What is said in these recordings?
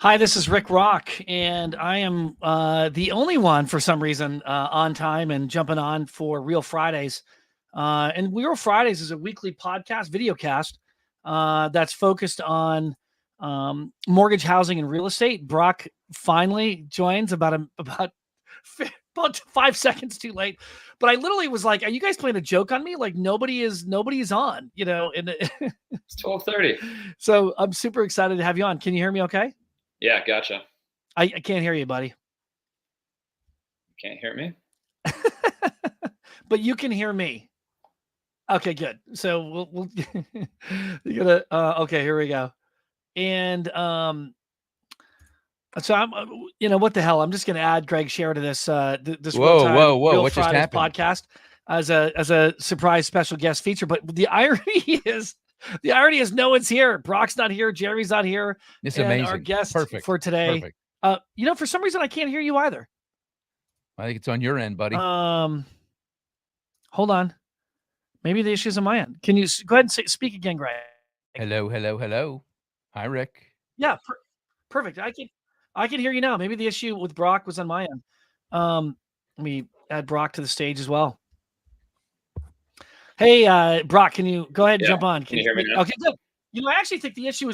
Hi, this is Rick Rock, and I am the only one for some reason on time and jumping on for Real Fridays. And Real Fridays is a weekly podcast, VideoCast, that's focused on mortgage, housing, and real estate. Brock finally joins about 5 seconds too late, but I literally was like, "Are you guys playing a joke on me? Like nobody is on, you know?" And It's 12:30. so I'm super excited to have you on. Can you hear me? Okay. Yeah, gotcha. I can't hear you, buddy. Can't hear me? But you can hear me. Okay, good. So we'll you gotta okay, here we go. And so I'm what the hell? I'm just gonna add Greg Share to this this Whoa. Real What just Fridays happened? podcast as a surprise special guest feature. But the irony is no one's here. Brock's not here, Jeremy's not here. It's and amazing. Our guest Perfect. for today. Perfect. For some reason I can't hear you either. I think it's on your end, buddy. Hold on. Maybe the issue's on my end. Can you go ahead and speak again, Greg? Hello. Hi, Rick. Yeah, perfect. I can hear you now. Maybe the issue with Brock was on my end. Let me add Brock to the stage as well. Hey, Brock, can you go ahead and jump on? Can you hear me now? Okay, good. I actually think the issue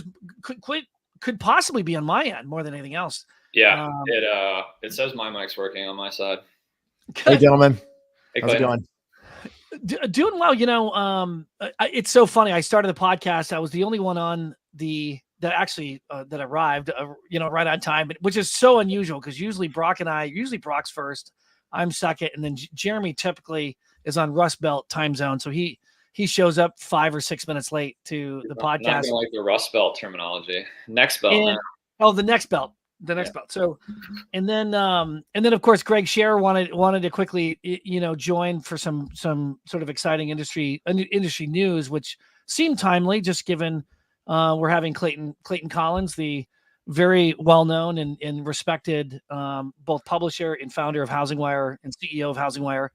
could possibly be on my end more than anything else. Yeah, it says my mic's working on my side. Good. Hey, gentlemen. Hey, How's it going? Doing well. It's so funny. I started the podcast. I was the only one on that arrived, right on time, which is so unusual because usually Brock's first, I'm second, and then Jeremy typically is on Rust Belt time zone, so he shows up 5 or 6 minutes late to the podcast. Not gonna like the Rust Belt terminology. Next belt. The next belt. The next belt. So, and then of course Greg Share wanted to quickly join for some sort of exciting industry news, which seemed timely just given we're having Clayton Collins, the very well known and respected both publisher and founder of Housing Wire and CEO of Housing Wire.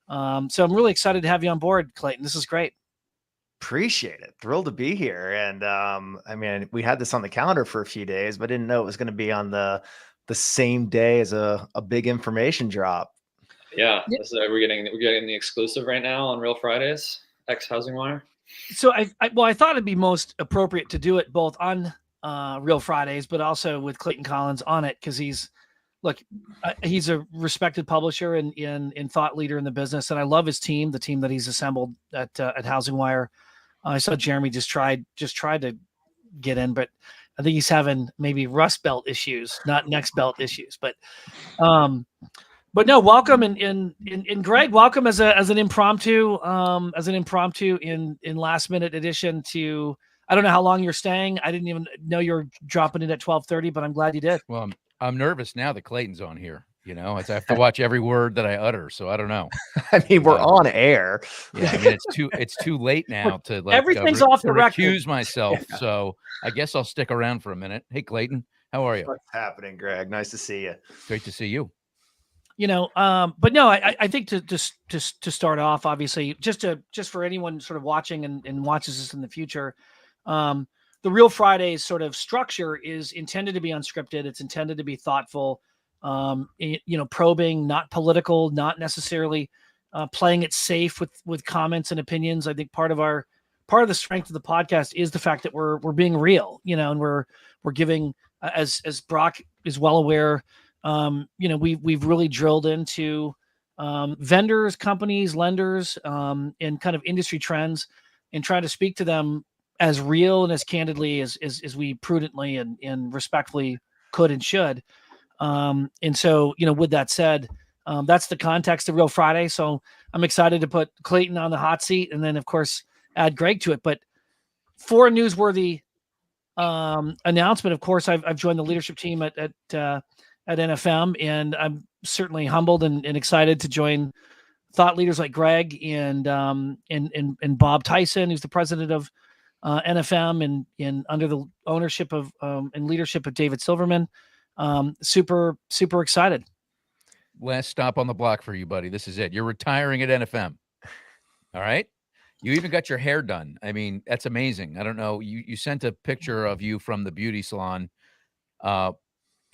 So I'm really excited to have you on board, Clayton. This is great. Appreciate it. Thrilled to be here. And I mean, we had this on the calendar for a few days, but didn't know it was going to be on the same day as a big information drop. Yeah. We're getting the exclusive right now on Real Fridays, ex Housing Wire. So I thought it'd be most appropriate to do it both on Real Fridays, but also with Clayton Collins on it because he's a respected publisher and thought leader in the business, and I love his team, the team that he's assembled at Housing Wire. I saw Jeremy just tried to get in, but I think he's having maybe Rust Belt issues, not next belt issues. But no, welcome and Greg, welcome as an impromptu in last minute addition to. I don't know how long you're staying. I didn't even know you were dropping in at 12:30, but I'm glad you did. Well, I'm nervous now that Clayton's on here. I have to watch every word that I utter, so I don't know. I mean, we're on air. Yeah, I mean it's too late now to everything's off the record. Recuse myself. Yeah. So I guess I'll stick around for a minute. Hey, Clayton, how are you? What's happening, Greg? Nice to see you. Great to see you. But no, I think to start off, obviously, just for anyone sort of watching and watches this in the future, the Real Fridays sort of structure is intended to be unscripted. It's intended to be thoughtful, probing, not political, not necessarily playing it safe with comments and opinions. I think part of the strength of the podcast is the fact that we're being real, and we're giving, as Brock is well aware, we've really drilled into vendors, companies, lenders, and kind of industry trends, and try to speak to them as real and as candidly as we prudently and respectfully could and should. And so, with that said, that's the context of Real Friday. So I'm excited to put Clayton on the hot seat and then, of course, add Greg to it. But for a newsworthy announcement, of course, I've joined the leadership team at NFM, and I'm certainly humbled and excited to join thought leaders like Greg and Bob Tyson, who's the president of NFM and under the ownership of and leadership of David Silverman. Super excited. Last stop on the block for you, buddy. This is it. You're retiring at NFM. All right. You even got your hair done. I mean, that's amazing. I don't know. You sent a picture of you from the beauty salon.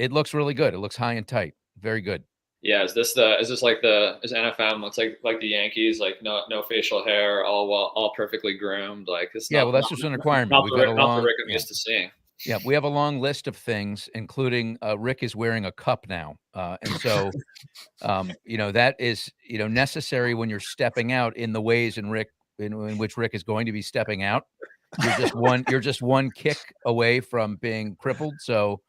It looks really good. It looks high and tight. Very good. Yeah, is this like is NFM? It's like the Yankees, like no facial hair, all perfectly groomed. Like it's Yeah, not well, that's just an requirement. We've got a not the long, Rick I'm used to seeing. yeah, we have a long list of things, including Rick is wearing a cup now, and so that is necessary when you're stepping out in the ways in which Rick is going to be stepping out. You're just one kick away from being crippled. So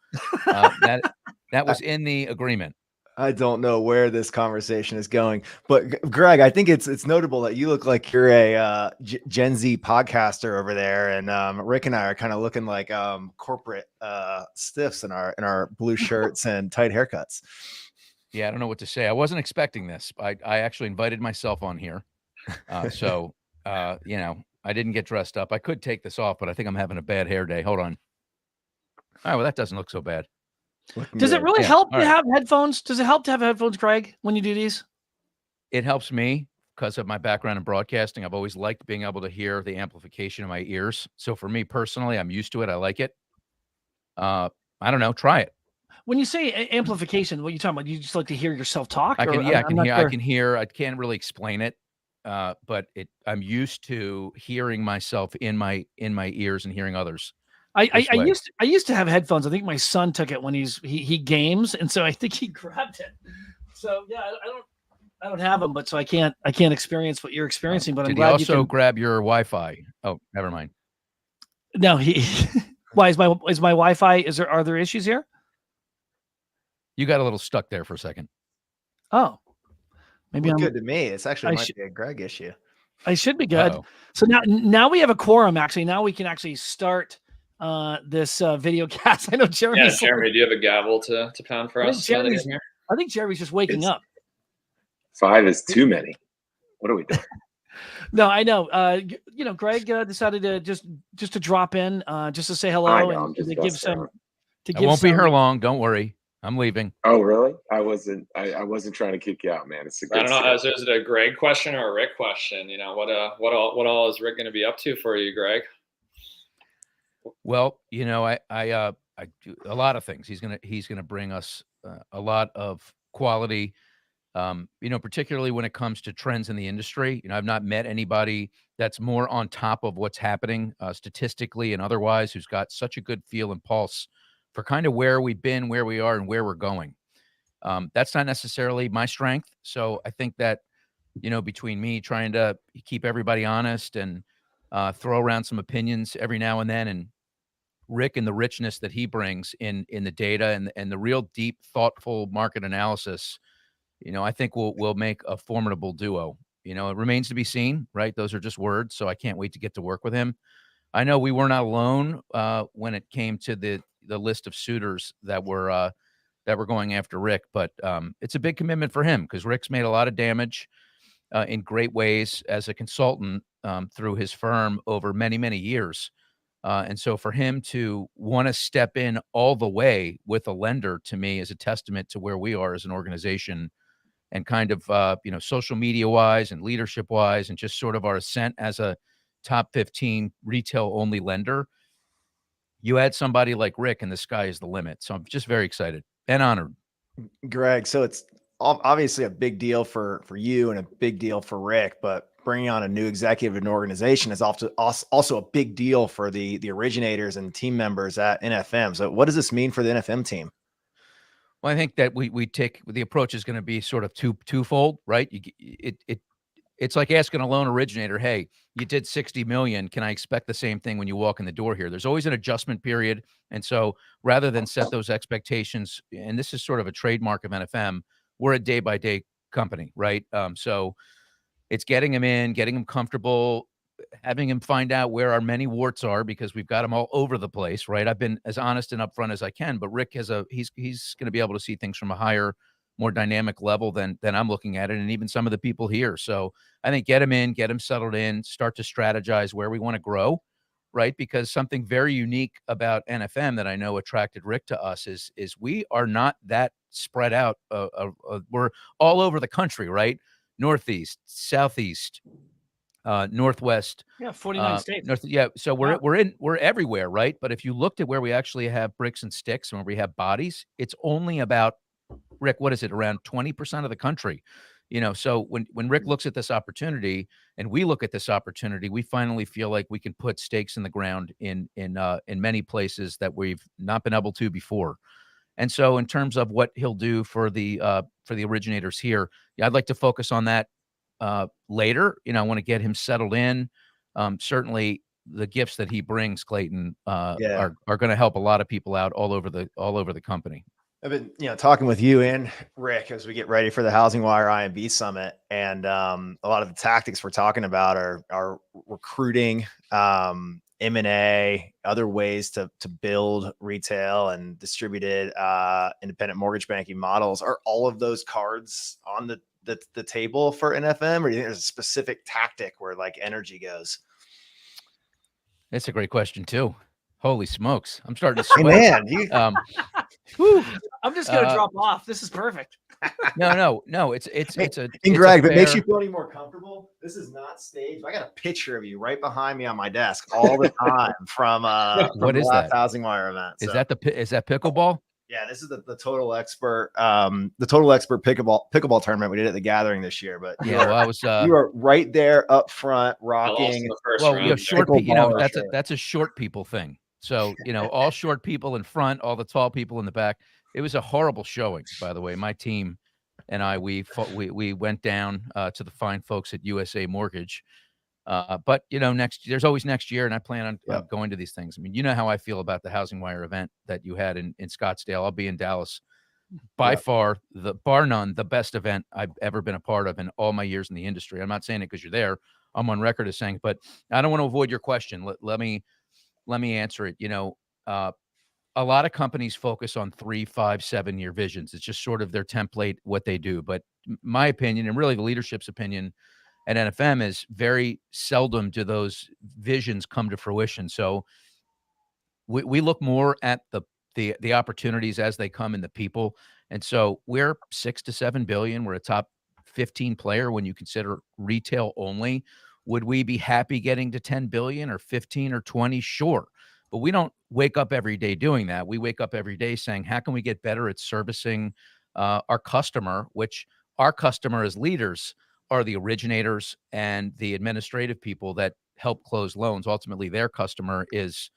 that was in the agreement. I don't know where this conversation is going, but Greg, I think it's notable that you look like you're a Gen Z podcaster over there, and Rick and I are kind of looking like corporate stiffs in our blue shirts and tight haircuts. Yeah, I don't know what to say. I wasn't expecting this. I actually invited myself on here, so I didn't get dressed up. I could take this off, but I think I'm having a bad hair day. Hold on. All right, well, that doesn't look so bad. Does it really help to have headphones? Does it help to have headphones, Craig, when you do these? It helps me because of my background in broadcasting. I've always liked being able to hear the amplification in my ears. So for me personally, I'm used to it. I like it. I don't know. Try it. When you say amplification, what are you talking about? You just like to hear yourself talk? I can. Or, Yeah, I'm not I sure. can hear. I can't really explain it, but I'm used to hearing myself in my ears and hearing others. I used to have headphones. I think my son took it when he games, and so I think he grabbed it. So yeah, I don't have them, but so I can't experience what you're experiencing. But I'm glad you also grab your Wi-Fi. Oh, never mind. No, why is my Wi-Fi? Are there issues here? You got a little stuck there for a second. Oh, maybe I'm good to me. It's actually might be a Greg issue. I should be good. So now we have a quorum. Actually, now we can actually start this video cast. I know Jeremy. Yeah, Jeremy, do you have a gavel to pound for us? I think Jeremy's just waking up. 5 is too many. What are we doing? No, I know. Greg decided to just to drop in, just to say hello and to give some. I won't be here long. Don't worry. I'm leaving. Oh, really? I wasn't trying to kick you out, man. It's I don't know. Is it a Greg question or a Rick question? What all is Rick going to be up to for you, Greg? Well, I do a lot of things. He's gonna bring us a lot of quality. Particularly when it comes to trends in the industry. I've not met anybody that's more on top of what's happening statistically and otherwise, who's got such a good feel and pulse for kind of where we've been, where we are, and where we're going. That's not necessarily my strength. So I think that, between me trying to keep everybody honest and throw around some opinions every now and then, and Rick and the richness that he brings in the data and the real deep, thoughtful market analysis, I think we'll make a formidable duo. It remains to be seen, right? Those are just words. So I can't wait to get to work with him. I know we were not alone when it came to the list of suitors that were going after Rick, but it's a big commitment for him because Rick's made a lot of damage in great ways as a consultant through his firm over many, many years. And so for him to want to step in all the way with a lender, to me, is a testament to where we are as an organization and kind of, social media wise and leadership wise, and just sort of our ascent as a top 15 retail only lender. You add somebody like Rick and the sky is the limit. So I'm just very excited and honored. Greg, so it's obviously a big deal for you and a big deal for Rick, but bringing on a new executive in an organization is also a big deal for the originators and team members at NFM. So what does this mean for the NFM team? Well, I think that we take the approach is going to be sort of twofold, right? It's like asking a loan originator, hey, you did 60 million. Can I expect the same thing when you walk in the door here? There's always an adjustment period. And so rather than set those expectations, and this is sort of a trademark of NFM, we're a day-by-day company, right? So it's getting them in, getting them comfortable, having him find out where our many warts are, because we've got them all over the place, right? I've been as honest and upfront as I can, but Rick he's going to be able to see things from a higher, more dynamic level than I'm looking at it, and even some of the people here. So I think get him in, get him settled in, start to strategize where we want to grow, right? Because something very unique about NFM that I know attracted Rick to us is we are not that spread out. We're all over the country, right? Northeast, Southeast, Northwest. Yeah, 49 states. Yeah, so Wow. we're everywhere, right? But if you looked at where we actually have bricks and sticks and where we have bodies, it's only about, Rick, what is it, around 20% of the country? So when Rick looks at this opportunity and we look at this opportunity, we finally feel like we can put stakes in the ground in many places that we've not been able to before. And so in terms of what he'll do for the originators here, yeah, I'd like to focus on that later. I want to get him settled in. Certainly the gifts that he brings, Clayton, Yeah. are going to help a lot of people out all over the company. I've been, talking with you and Rick as we get ready for the Housing Wire IMB Summit, and a lot of the tactics we're talking about are recruiting, M&A, other ways to build retail and distributed independent mortgage banking models. Are all of those cards on the table for NFM, or do you think there's a specific tactic where like energy goes? That's a great question too. Holy smokes, I'm starting to sweat. Hey man, I'm just gonna drop off. This is perfect. No. It's and Greg, if it makes you feel any more comfortable, this is not staged. I got a picture of you right behind me on my desk all the time from what is the last that? Housing Wire event. Is that pickleball? Yeah, this is the Total Expert, pickleball tournament we did at the Gathering this year. But yeah, well, I was you were right there up front rocking. Short people, that's a short people thing. So all short people in front, all the tall people in the back. It was a horrible showing, by the way. My team and I, we went down to the fine folks at USA Mortgage. But there's always next year, and I plan on going to these things. I mean, you know how I feel about the Housing Wire event that you had in Scottsdale. I'll be in Dallas. By far, bar none, the best event I've ever been a part of in all my years in the industry. I'm not saying it because you're there. I'm on record as saying, but I don't want to avoid your question. Let me answer it. A lot of companies focus on 3, 5, 7-year visions. It's just sort of their template, what they do. But my opinion, and really the leadership's opinion at NFM, is very seldom do those visions come to fruition. So we look more at the opportunities as they come in the people. And so we're 6 to 7 billion. We're a top 15 player when you consider retail only. Would we be happy getting to 10 billion or 15 or 20? Sure. But we don't wake up every day doing that. We wake up every day saying, how can we get better at servicing our customer, which our customer as leaders are the originators and the administrative people that help close loans. Ultimately, their customer is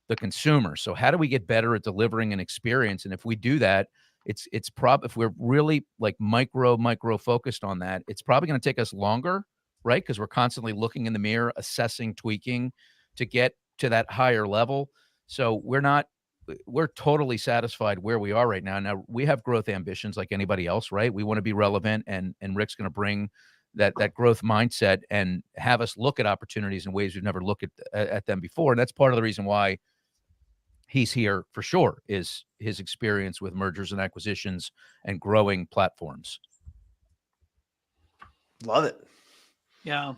the consumer. So how do we get better at delivering an experience? And if we do that, if we're really like micro focused on that, it's probably going to take us longer, right? Because we're constantly looking in the mirror, assessing, tweaking to get to that higher level. So we're totally satisfied where we are right now. Now we have growth ambitions like anybody else, right? We want to be relevant, and Rick's going to bring that growth mindset and have us look at opportunities in ways we've never looked at them before. And that's part of the reason why he's here for sure, is his experience with mergers and acquisitions and growing platforms. Love it. Yeah.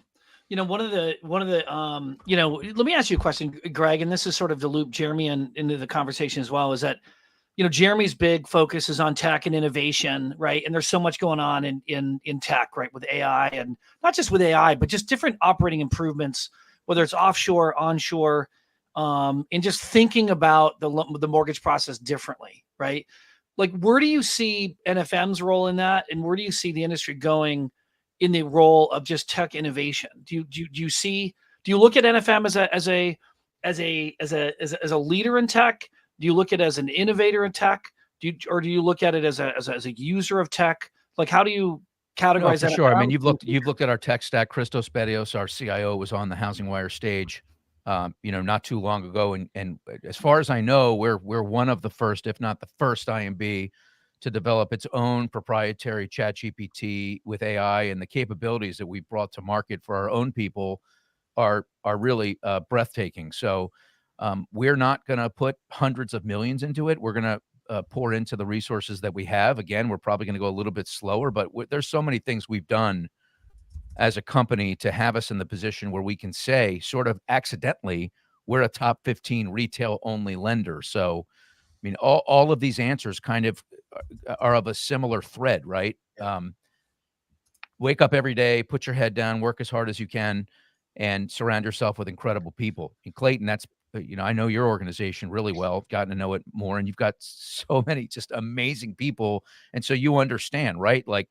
One of the, let me ask you a question, Greg, and this is sort of to loop Jeremy into the conversation as well, is that, Jeremy's big focus is on tech and innovation, right? And there's so much going on in tech, right? With AI, and not just with AI, but just different operating improvements, whether it's offshore, onshore, and just thinking about the mortgage process differently, right? Like, where do you see NFM's role in that? And where do you see the industry going in the role of just tech innovation? Do you look at NFM as a leader in tech? Do you look at it as an innovator in tech? Or do you look at it as a user of tech? Like, how do you categorize that? Sure. I mean, you've looked at our tech stack. Christos Bedios, our CIO, was on the Housing Wire stage, not too long ago. And as far as I know, we're one of the first, if not the first IMB to develop its own proprietary ChatGPT with AI, and the capabilities that we brought to market for our own people are really breathtaking. So we're not going to put hundreds of millions into it. We're going to pour into the resources that we have. Again, we're probably going to go a little bit slower, but there's so many things we've done as a company to have us in the position where we can say, sort of accidentally, we're a top 15 retail only lender. So, I mean, all of these answers kind of are of a similar thread, right? Wake up every day, put your head down, work as hard as you can, and surround yourself with incredible people. And Clayton, that's, I know your organization really well, gotten to know it more, and you've got so many just amazing people. And so you understand, right? Like,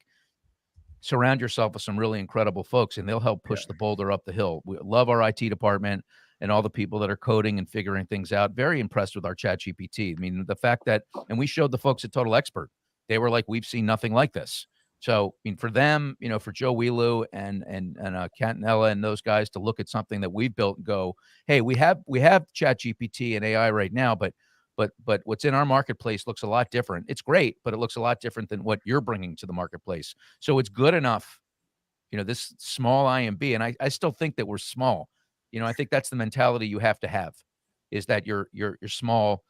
surround yourself with some really incredible folks, and they'll help push the boulder up the hill. We love our IT department and all the people that are coding and figuring things out. Very impressed with our chat GPT. I mean, the fact that, and we showed the folks at Total Expert, they were like, we've seen nothing like this. So, I mean, for them, for Joe Wheelu and Cantanella and those guys to look at something that we've built and go, hey, we have chat GPT and AI right now, but what's in our marketplace looks a lot different. It's great, but it looks a lot different than what you're bringing to the marketplace. So it's good enough, this small IMB, and I still think that we're small. I think that's the mentality you have to have, is that you're small.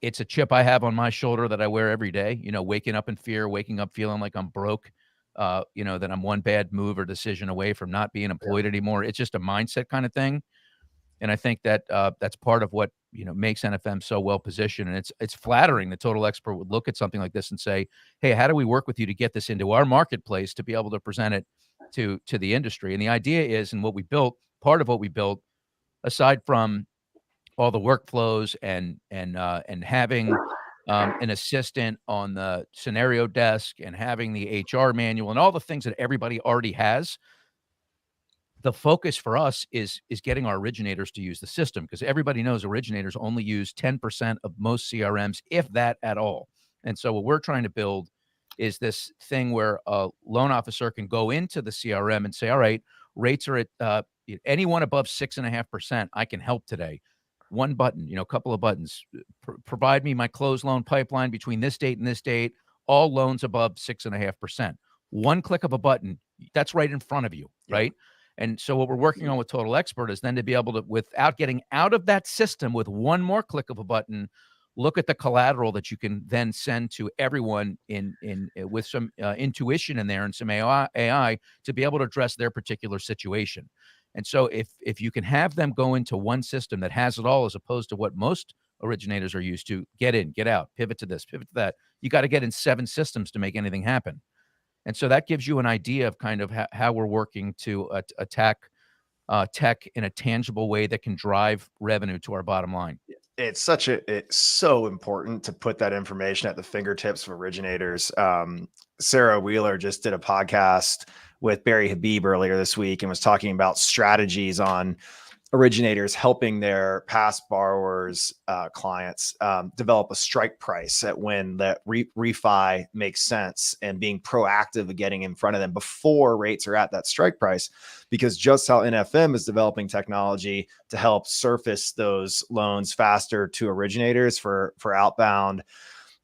It's a chip I have on my shoulder that I wear every day, waking up in fear, waking up feeling like I'm broke, that I'm one bad move or decision away from not being employed anymore. It's just a mindset kind of thing. And I think that that's part of what, makes NFM so well positioned. And it's flattering that Total Expert would look at something like this and say, hey, how do we work with you to get this into our marketplace to be able to present it to the industry? And the idea is, and what we built, part of what we built, aside from all the workflows and having an assistant on the scenario desk and having the HR manual and all the things that everybody already has, the focus for us is getting our originators to use the system, because everybody knows originators only use 10% of most CRMs, if that at all. And so what we're trying to build is this thing where a loan officer can go into the CRM and say, all right, rates are at anyone above 6.5%, I can help today. One button, a couple of buttons, provide me my closed loan pipeline between this date and this date, all loans above 6.5%. One click of a button, that's right in front of you, right? And so what we're working on with Total Expert is then to be able to, without getting out of that system, with one more click of a button, look at the collateral that you can then send to everyone with some intuition in there and some AI to be able to address their particular situation. And so if you can have them go into one system that has it all, as opposed to what most originators are used to, get in, get out, pivot to this, pivot to that, you got to get in 7 systems to make anything happen. And so that gives you an idea of kind of how we're working to attack tech in a tangible way that can drive revenue to our bottom line. It's so important to put that information at the fingertips of originators. Sarah Wheeler just did a podcast with Barry Habib earlier this week and was talking about strategies on originators helping their past borrowers, clients, develop a strike price at when that refi makes sense, and being proactive of getting in front of them before rates are at that strike price. Because just how NFM is developing technology to help surface those loans faster to originators for outbound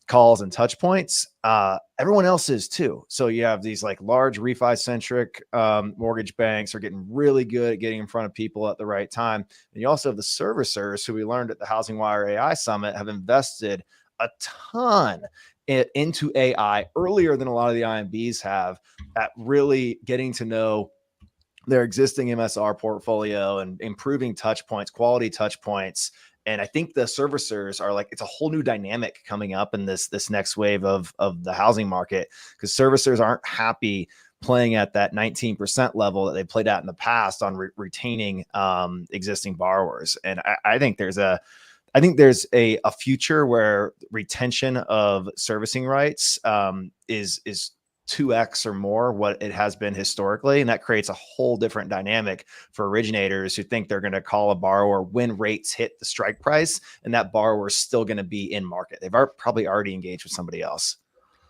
calls and touch points, everyone else is too. So you have these like large refi centric mortgage banks are getting really good at getting in front of people at the right time. And you also have the servicers, who we learned at the Housing Wire AI Summit have invested a ton into AI earlier than a lot of the IMBs have, at really getting to know their existing MSR portfolio and improving touch points, quality touch points. And I think the servicers are like, it's a whole new dynamic coming up in this next wave of the housing market, because servicers aren't happy playing at that 19% level that they played at in the past on retaining existing borrowers. And I think there's a future where retention of servicing rights is 2x or more what it has been historically. And that creates a whole different dynamic for originators who think they're going to call a borrower when rates hit the strike price, and that borrower is still going to be in market. They've probably already engaged with somebody else.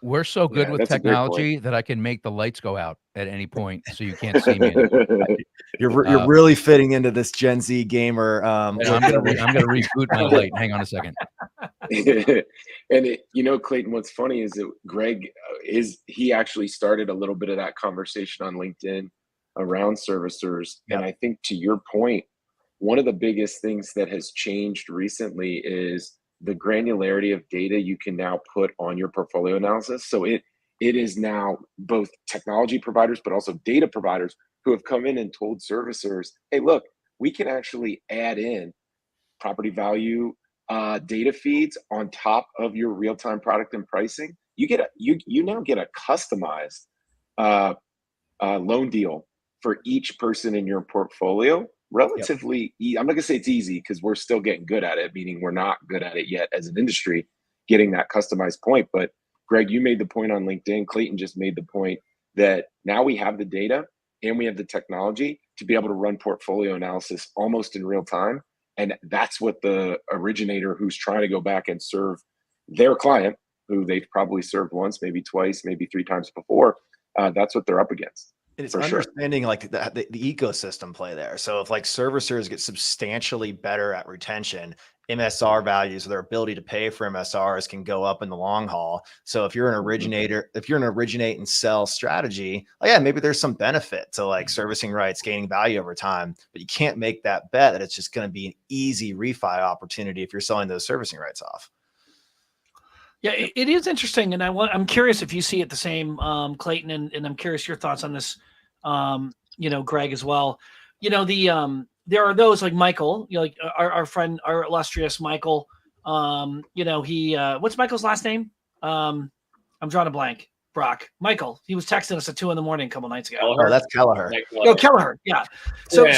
We're so good with technology that I can make the lights go out at any point so you can't see me. You're really fitting into this Gen Z gamer. I'm gonna reboot my light. Hang on a second. And Clayton, what's funny is that Greg he actually started a little bit of that conversation on LinkedIn around servicers. Yep. And I think, to your point, one of the biggest things that has changed recently is the granularity of data you can now put on your portfolio analysis. So it is now both technology providers, but also data providers who have come in and told servicers, hey, look, we can actually add in property value data feeds on top of your real-time product and pricing. You now get a customized loan deal for each person in your portfolio, relatively, I'm not gonna say it's easy because we're still getting good at it, meaning we're not good at it yet as an industry, getting that customized point. But Greg, you made the point on LinkedIn. Clayton just made the point that now we have the data and we have the technology to be able to run portfolio analysis almost in real time. And that's what the originator who's trying to go back and serve their client, who they've probably served once, maybe twice, maybe 3 times before, that's what they're up against. It's for sure. understanding like the ecosystem play there. So if like servicers get substantially better at retention, MSR values or their ability to pay for MSRs can go up in the long haul. So if you're an originator, if you're an originate and sell strategy, yeah, maybe there's some benefit to like servicing rights gaining value over time, but you can't make that bet that it's just going to be an easy refi opportunity if you're selling those servicing rights off. Yeah, it is interesting, and I'm curious if you see it the same, Clayton, and I'm curious your thoughts on this, Greg as well. There are those like Michael, like our friend, our illustrious Michael. He what's Michael's last name? I'm drawing a blank. Michael. He was texting us at 2 a.m. a couple nights ago. Oh, that's Kelleher. Oh, Kelleher. Yeah. So I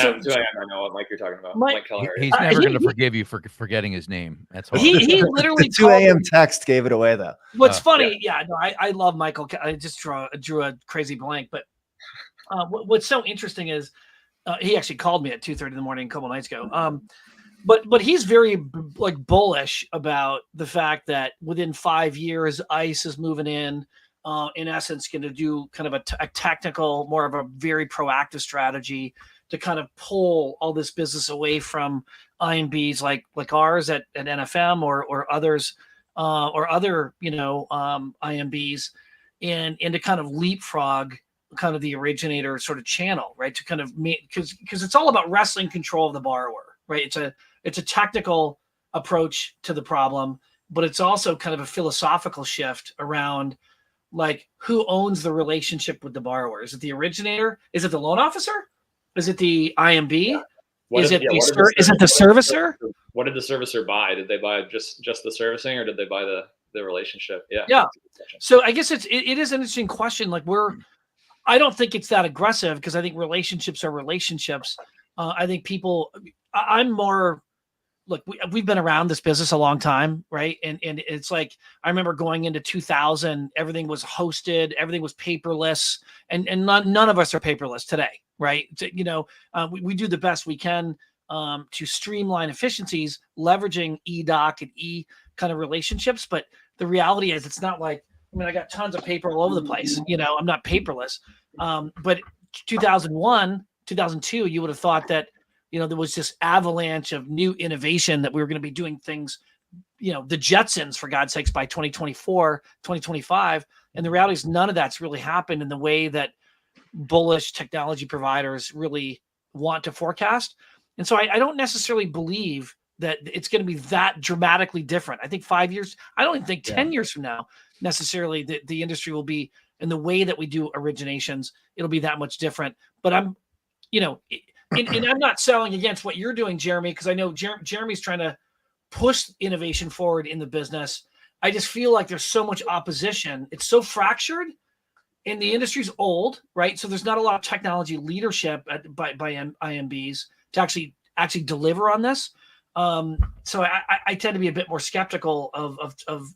know what Mike you're talking about. Mike Kelleher. He's never going to forgive you for forgetting his name. That's he literally the 2 a.m. text gave it away though. What's funny? I love Michael. I just drew a crazy blank. But what's so interesting is he actually called me at 2:30 in the morning a couple nights ago. But he's very bullish about the fact that within 5 years, ICE is moving in essence, going to do kind of a tactical, more of a very proactive strategy to kind of pull all this business away from IMBs like ours at NFM or others or other IMBs and to kind of leapfrog kind of the originator sort of channel, right? To kind of because it's all about wrestling control of the borrower, right? It's a technical approach to the problem, but it's also kind of a philosophical shift around like who owns the relationship with the borrower. Is it the originator? Is it the loan officer? Is it the IMB? Yeah. Is it the servicer? What did the servicer buy? Did they buy just the servicing, or did they buy the relationship? Yeah. Yeah. So I guess it is an interesting question. Like I don't think it's that aggressive because I think relationships are relationships. I think I'm more. Look, we've been around this business a long time, right? And it's like, I remember going into 2000, everything was hosted, everything was paperless, and none of us are paperless today, right? We do the best we can to streamline efficiencies, leveraging e-doc and kind of relationships. But the reality is it's not like, I got tons of paper all over the place. I'm not paperless. But 2001, 2002, you would have thought that, there was this avalanche of new innovation that we were going to be doing things, the Jetsons, for God's sakes, by 2024, 2025. And the reality is none of that's really happened in the way that bullish technology providers really want to forecast. And so I don't necessarily believe that it's going to be that dramatically different. I think 5 years, I don't even think 10 years from now, necessarily the industry will be in the way that we do originations. It'll be that much different, but I'm not selling against what you're doing, Jeremy, because I know Jeremy's trying to push innovation forward in the business. I just feel like there's so much opposition. It's so fractured and the industry's old, right? So there's not a lot of technology leadership by IMBs to actually deliver on this. So I tend to be a bit more skeptical of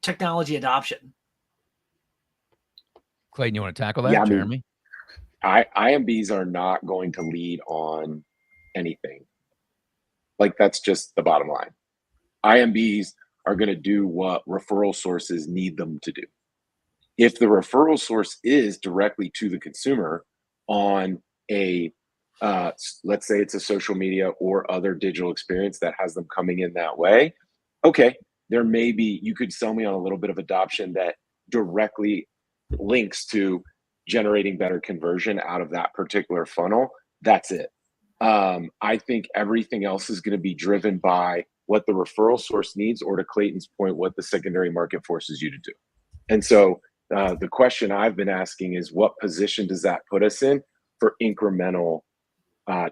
technology adoption. Clayton, you want to tackle that, Jeremy? IMBs are not going to lead on anything. Like, that's just the bottom line. IMBs are going to do what referral sources need them to do. If the referral source is directly to the consumer on a, let's say it's a social media or other digital experience that has them coming in that way, okay, there may be, you could sell me on a little bit of adoption that directly links to generating better conversion out of that particular funnel. That's it. I think everything else is going to be driven by what the referral source needs, or to Clayton's point, what the secondary market forces you to do. And so the question I've been asking is, what position does that put us in for incremental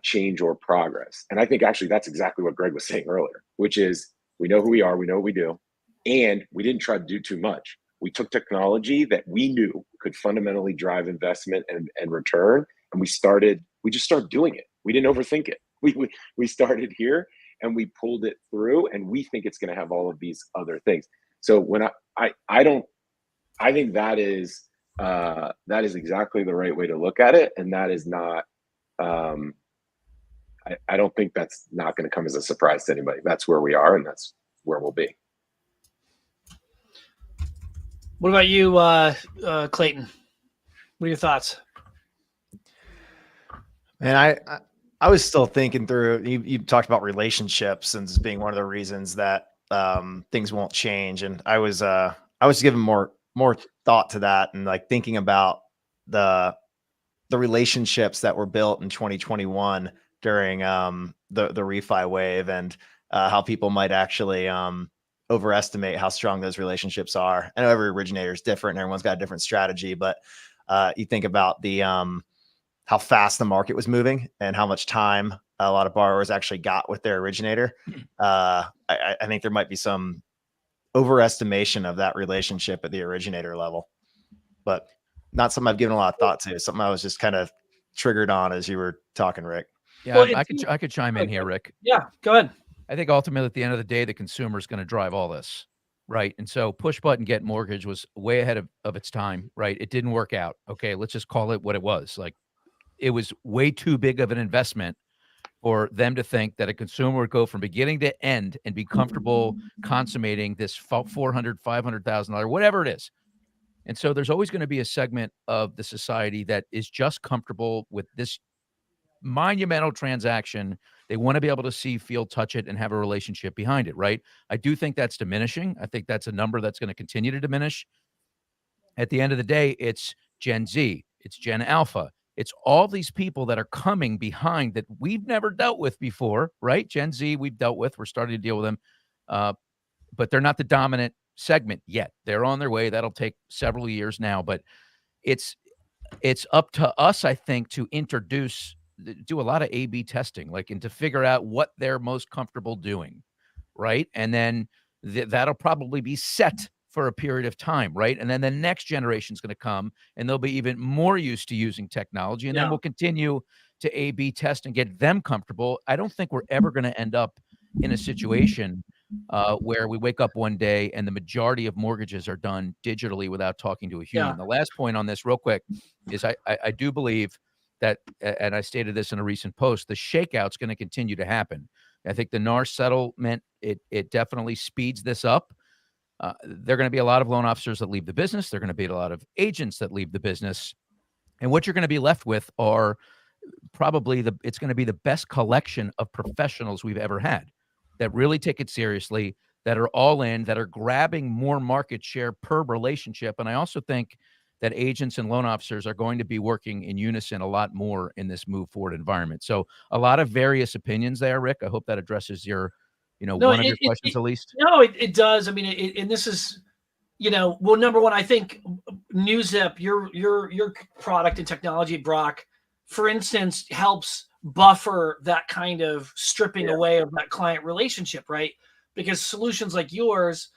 change or progress? And I think actually that's exactly what Greg was saying earlier, which is we know who we are, we know what we do, and we didn't try to do too much. We took technology that we knew could fundamentally drive investment and return, And we just started doing it. We didn't overthink it. We started here and we pulled it through, and we think it's going to have all of these other things. So when I think that is exactly the right way to look at it. And that is not, I don't think that's not going to come as a surprise to anybody. That's where we are, and that's where we'll be. What about you, Clayton? What are your thoughts? And I was still thinking through, you talked about relationships and as being one of the reasons that things won't change. And I was giving more thought to that, and like thinking about the relationships that were built in 2021 during the refi wave, and how people might actually overestimate how strong those relationships are. I know every originator is different and everyone's got a different strategy, but you think about the how fast the market was moving and how much time a lot of borrowers actually got with their originator. I think there might be some overestimation of that relationship at the originator level, but not something I've given a lot of thought to. Something I was just kind of triggered on as you were talking, Rick. Yeah, Well, I could chime in here, Rick. Yeah, go ahead. I think ultimately at the end of the day, the consumer is going to drive all this, right? And so push button get mortgage was way ahead of its time, right? It didn't work out. Okay, let's just call it what it was. Like, it was way too big of an investment for them to think that a consumer would go from beginning to end and be comfortable consummating this $400,000, $500,000, whatever it is. And so there's always going to be a segment of the society that is just comfortable with this monumental transaction. They want to be able to see, feel, touch it, and have a relationship behind it, right? I do think that's diminishing. I think that's a number that's going to continue to diminish. At the end of the day, it's Gen Z, it's Gen Alpha, it's all these people that are coming behind that we've never dealt with before, right? Gen Z, we've dealt with, we're starting to deal with them, but they're not the dominant segment yet. They're on their way. That'll take several years now, but it's up to us, I think, to do a lot of A/B testing, like, and to figure out what they're most comfortable doing, right? And then that'll probably be set for a period of time, right? And then the next generation is going to come, and they'll be even more used to using technology, and then we'll continue to A/B test and get them comfortable. I don't think we're ever going to end up in a situation where we wake up one day and the majority of mortgages are done digitally without talking to a human. Yeah. The last point on this real quick is I do believe that, and I stated this in a recent post, the shakeout's going to continue to happen. I think the NAR settlement, it definitely speeds this up. There are going to be a lot of loan officers that leave the business. There are going to be a lot of agents that leave the business. And what you're going to be left with are probably it's going to be the best collection of professionals we've ever had that really take it seriously, that are all in, that are grabbing more market share per relationship. And I also think that agents and loan officers are going to be working in unison a lot more in this move forward environment. So a lot of various opinions there, Rick. I hope that addresses your, one of your questions at least. No, it does. I mean, and this is, well, number one, I think NewZip, your product and technology, Brock, for instance, helps buffer that kind of stripping away of that client relationship, right? Because solutions like yours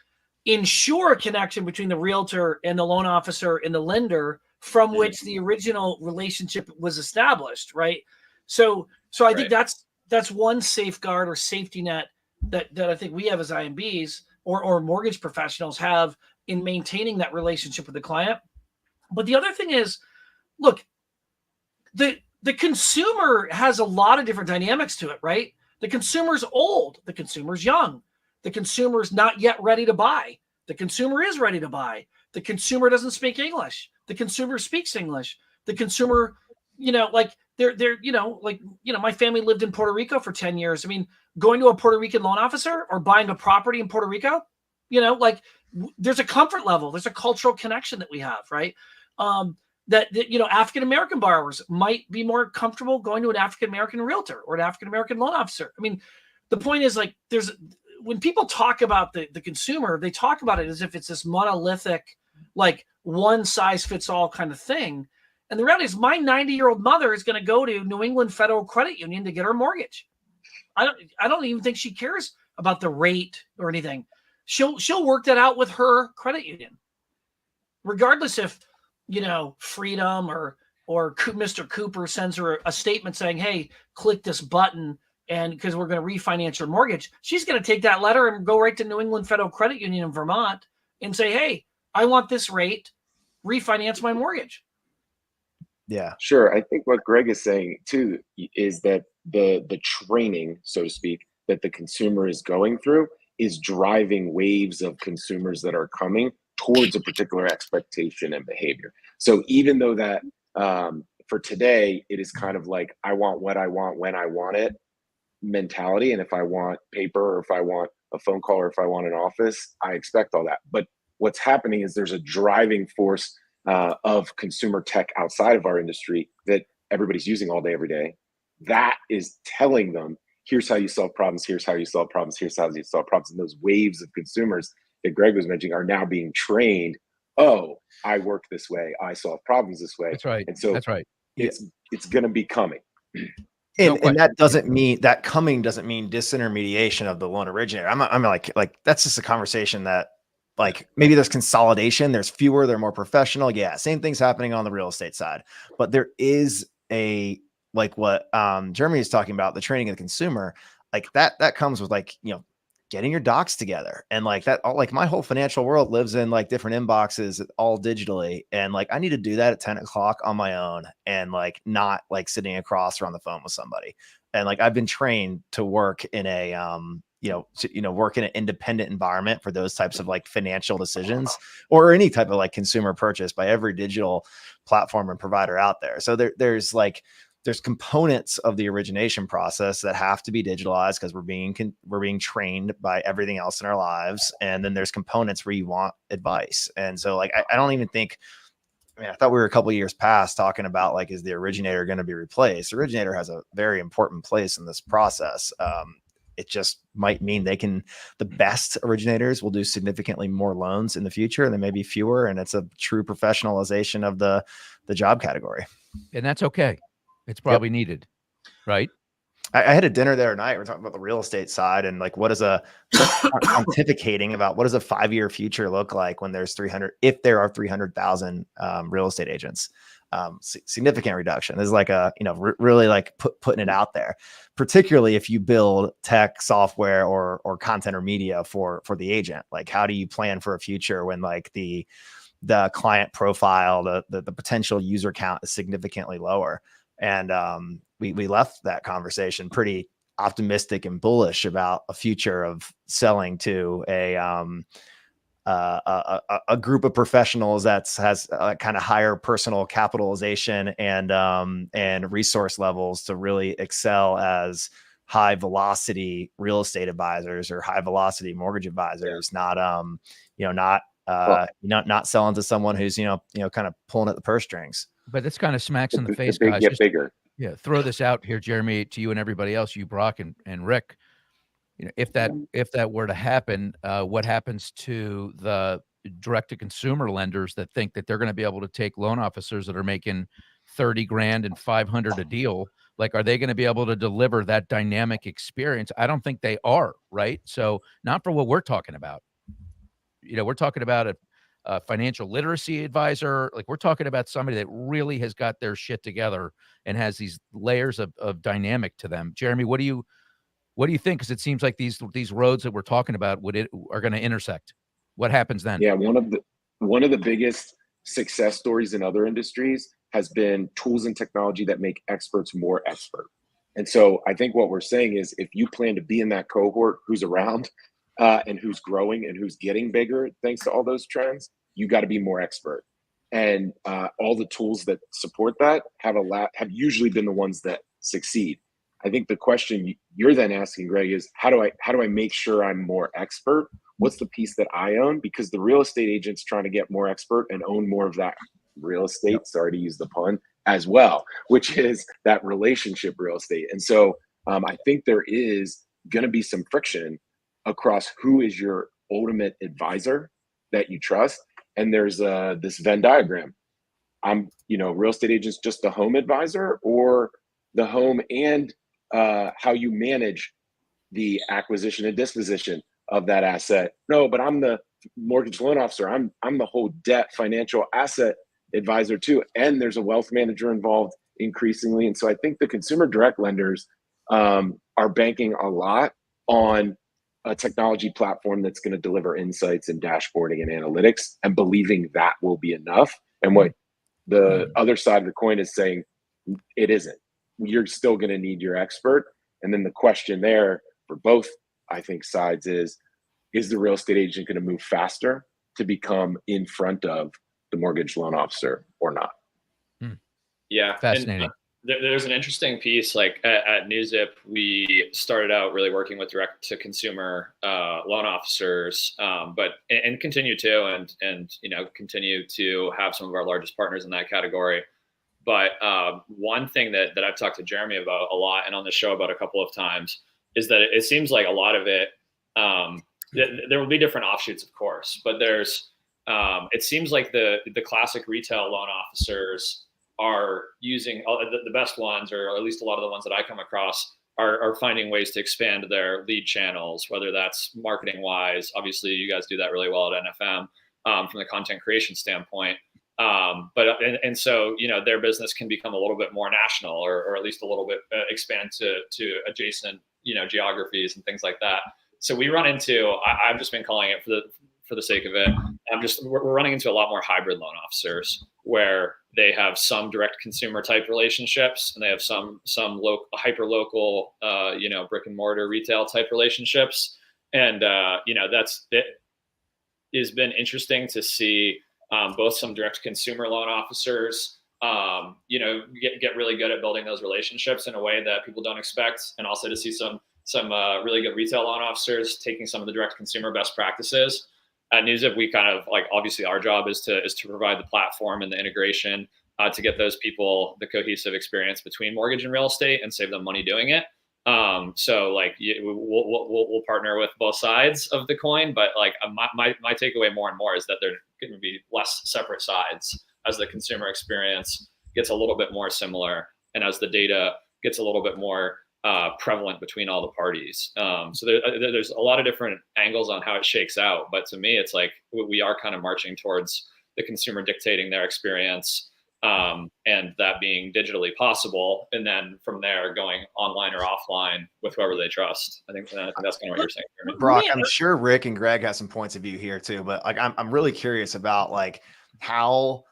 ensure a connection between the realtor and the loan officer and the lender from which the original relationship was established, right? So I think that's one safeguard or safety net that I think we have as IMBs or mortgage professionals have in maintaining that relationship with the client. But the other thing is, look, the consumer has a lot of different dynamics to it, right? The consumer's old, the consumer's young, the consumer's not yet ready to buy. The consumer is ready to buy. The consumer doesn't speak English. The consumer speaks English. The consumer, my family lived in Puerto Rico for 10 years. I mean, going to a Puerto Rican loan officer or buying a property in Puerto Rico, there's a comfort level. There's a cultural connection that we have, right? That African-American borrowers might be more comfortable going to an African-American realtor or an African-American loan officer. I mean, the point is, like, when people talk about the consumer, they talk about it as if it's this monolithic, like, one size fits all kind of thing. And the reality is my 90-year-old mother is going to go to New England Federal Credit Union to get her mortgage. I don't even think she cares about the rate or anything. She'll work that out with her credit union, regardless if, Freedom or Mr. Cooper sends her a statement saying, hey, click this button, and because we're going to refinance your mortgage, she's going to take that letter and go right to New England Federal Credit Union in Vermont and say, hey, I want this rate, refinance my mortgage. Yeah, sure. I think what Greg is saying too is that the training, so to speak, that the consumer is going through is driving waves of consumers that are coming towards a particular expectation and behavior. So even though that for today, it is kind of like, I want what I want when I want it mentality. And if I want paper, or if I want a phone call, or if I want an office, I expect all that. But what's happening is there's a driving force of consumer tech outside of our industry that everybody's using all day, every day. That is telling them, here's how you solve problems, here's how you solve problems, here's how you solve problems. And those waves of consumers that Greg was mentioning are now being trained. Oh, I work this way, I solve problems this way. That's right. And so That's right. it's going to be coming. And that doesn't mean that coming doesn't mean disintermediation of the loan originator. I'm like that's just a conversation that, like, maybe there's consolidation, there's fewer, they're more professional. Yeah, same thing's happening on the real estate side, but there is a, like what Jeremy is talking about, the training of the consumer, like that comes with, like, you know, getting your docs together, and like that, all, like my whole financial world lives in like different inboxes all digitally, and like I need to do that at 10 o'clock on my own, and like not like sitting across or on the phone with somebody. And like I've been trained to work in a work in an independent environment for those types of like financial decisions, or any type of like consumer purchase, by every digital platform and provider out there. So there's components of the origination process that have to be digitalized because we're being trained by everything else in our lives. And then there's components where you want advice. And so like, I don't even think, I mean, I thought we were a couple of years past talking about, like, is the originator going to be replaced? The originator has a very important place in this process. It just might mean the best originators will do significantly more loans in the future, and there may be fewer. And it's a true professionalization of the job category. And that's okay. It's probably needed, right? I had a dinner there tonight. We're talking about the real estate side, and like, pontificating about what does a 5-year future look like when there's 300, if there are 300,000 real estate agents. Significant reduction. This is like a, really like putting it out there, particularly if you build tech, software, or content or media for the agent. Like, how do you plan for a future when like the client profile, the potential user count is significantly lower? And we left that conversation pretty optimistic and bullish about a future of selling to a group of professionals that has kind of higher personal capitalization and resource levels to really excel as high velocity real estate advisors or high velocity mortgage advisors, not selling to someone who's kind of pulling at the purse strings. But this kind of smacks in the face, big guys. get bigger. Yeah, throw this out here, Jeremy, to you and everybody else, you, Brock, and Rick. If that were to happen, what happens to the direct-to-consumer lenders that think that they're going to be able to take loan officers that are making $30,000 and $500 a deal? Like, are they going to be able to deliver that dynamic experience? I don't think they are, right? So not for what we're talking about. We're talking about a financial literacy advisor. Like, we're talking about somebody that really has got their shit together and has these layers of dynamic to them. Jeremy, what do you think? Because it seems like these roads that we're talking about are going to intersect. What happens then? Yeah, one of the biggest success stories in other industries has been tools and technology that make experts more expert. And so I think what we're saying is, if you plan to be in that cohort who's around and who's growing and who's getting bigger thanks to all those trends, you got to be more expert. And all the tools that support that have usually been the ones that succeed. I think the question you're then asking, Greg, is how do I make sure I'm more expert? What's the piece that I own? Because the real estate agent's trying to get more expert and own more of that real estate, yep. Sorry to use the pun, as well, which is that relationship real estate. And so I think there is going to be some friction across who is your ultimate advisor that you trust. And there's this Venn diagram. Real estate agent's just the home advisor, or the home and how you manage the acquisition and disposition of that asset. No, but I'm the mortgage loan officer. I'm the whole debt financial asset advisor too. And there's a wealth manager involved increasingly. And so I think the consumer direct lenders are banking a lot on a technology platform that's going to deliver insights and dashboarding and analytics, and believing that will be enough. And what the other side of the coin is saying, it isn't. You're still going to need your expert. And then the question there for both, I think, sides is the real estate agent going to move faster to become in front of the mortgage loan officer or not? Yeah. Fascinating. And, there's an interesting piece, like at NewZip, we started out really working with direct to consumer loan officers, but continue to, and continue to have some of our largest partners in that category. But one thing that I've talked to Jeremy about a lot, and on the show about a couple of times, is that it seems like a lot of it, there will be different offshoots, of course, but there's, it seems like the classic retail loan officers are using the best ones, or at least a lot of the ones that I come across are finding ways to expand their lead channels, whether that's marketing wise. Obviously, you guys do that really well at NFM from the content creation standpoint. But so, their business can become a little bit more national, or at least a little bit expand to adjacent, geographies and things like that. So we run into, I've just been calling it for the sake of it, we're running into a lot more hybrid loan officers, where they have some direct consumer type relationships, and they have some local, hyper local, brick and mortar retail type relationships. And, that's, it has been interesting to see both some direct consumer loan officers, get really good at building those relationships in a way that people don't expect. And also to see some really good retail loan officers taking some of the direct consumer best practices. At NewZip, we kind of, like, obviously our job is to provide the platform and the integration to get those people the cohesive experience between mortgage and real estate and save them money doing it. So like we'll partner with both sides of the coin, but like my takeaway more and more is that there going to be less separate sides as the consumer experience gets a little bit more similar, and as the data gets a little bit more prevalent between all the parties. So there's a lot of different angles on how it shakes out. But to me, it's like we are kind of marching towards the consumer dictating their experience, and that being digitally possible. And then from there, going online or offline with whoever they trust. I think that's kind of what you're saying, Jeremy. Brock, I'm sure Rick and Greg have some points of view here too, but like I'm really curious about like how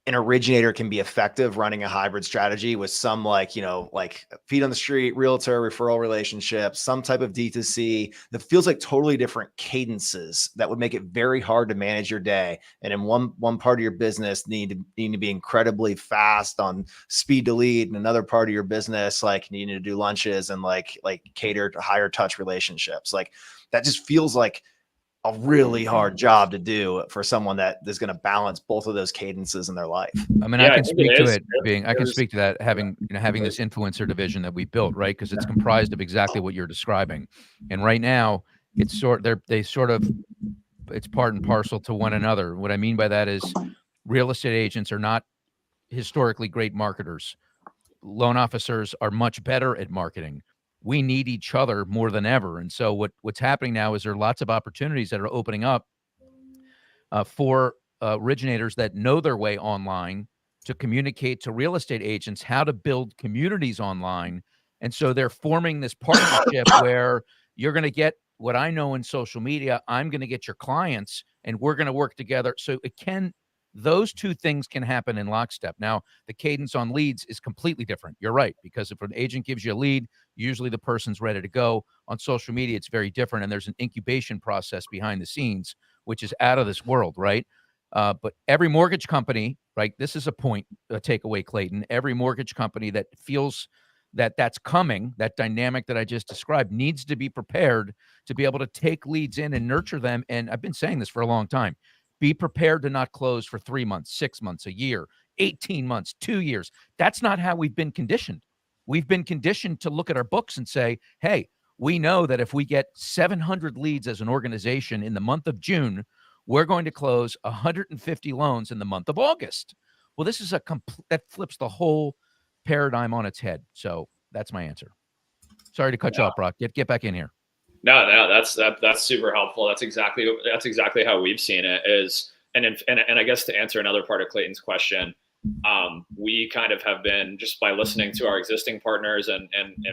an originator can be effective running a hybrid strategy with some like feet on the street, realtor, referral relationships, some type of D2C that feels like totally different cadences that would make it very hard to manage your day. And in one part of your business need to be incredibly fast on speed to lead, and another part of your business, like needing to do lunches and like cater to higher touch relationships. Like that just feels like a really hard job to do for someone that is going to balance both of those cadences in their life. I mean, I can speak to it being, I can speak to that having this influencer division that we built, right? Because it's comprised of exactly what you're describing. And right now it's it's part and parcel to one another. What I mean by that is real estate agents are not historically great marketers. Loan officers are much better at marketing. We need each other more than ever. And so what's happening now is there are lots of opportunities that are opening up for originators that know their way online to communicate to real estate agents how to build communities online. And so they're forming this partnership where you're going to get what I know in social media, I'm going to get your clients, and we're going to work together. So those two things can happen in lockstep. Now, the cadence on leads is completely different. You're right, because if an agent gives you a lead, usually the person's ready to go. On social media, it's very different, and there's an incubation process behind the scenes, which is out of this world, right? But every mortgage company, right, this is a takeaway, Clayton, every mortgage company that feels that that's coming, that dynamic that I just described, needs to be prepared to be able to take leads in and nurture them. And I've been saying this for a long time. Be prepared to not close for 3 months, 6 months, a year, 18 months, 2 years. That's not how we've been conditioned. We've been conditioned to look at our books and say, hey, we know that if we get 700 leads as an organization in the month of June, we're going to close 150 loans in the month of August. Well, this is that flips the whole paradigm on its head. So that's my answer. Sorry to cut you off, Brock. Get back in here. No, that's super helpful. That's exactly how we've seen it. Is and I guess to answer another part of Clayton's question, we kind of have been, just by listening to our existing partners and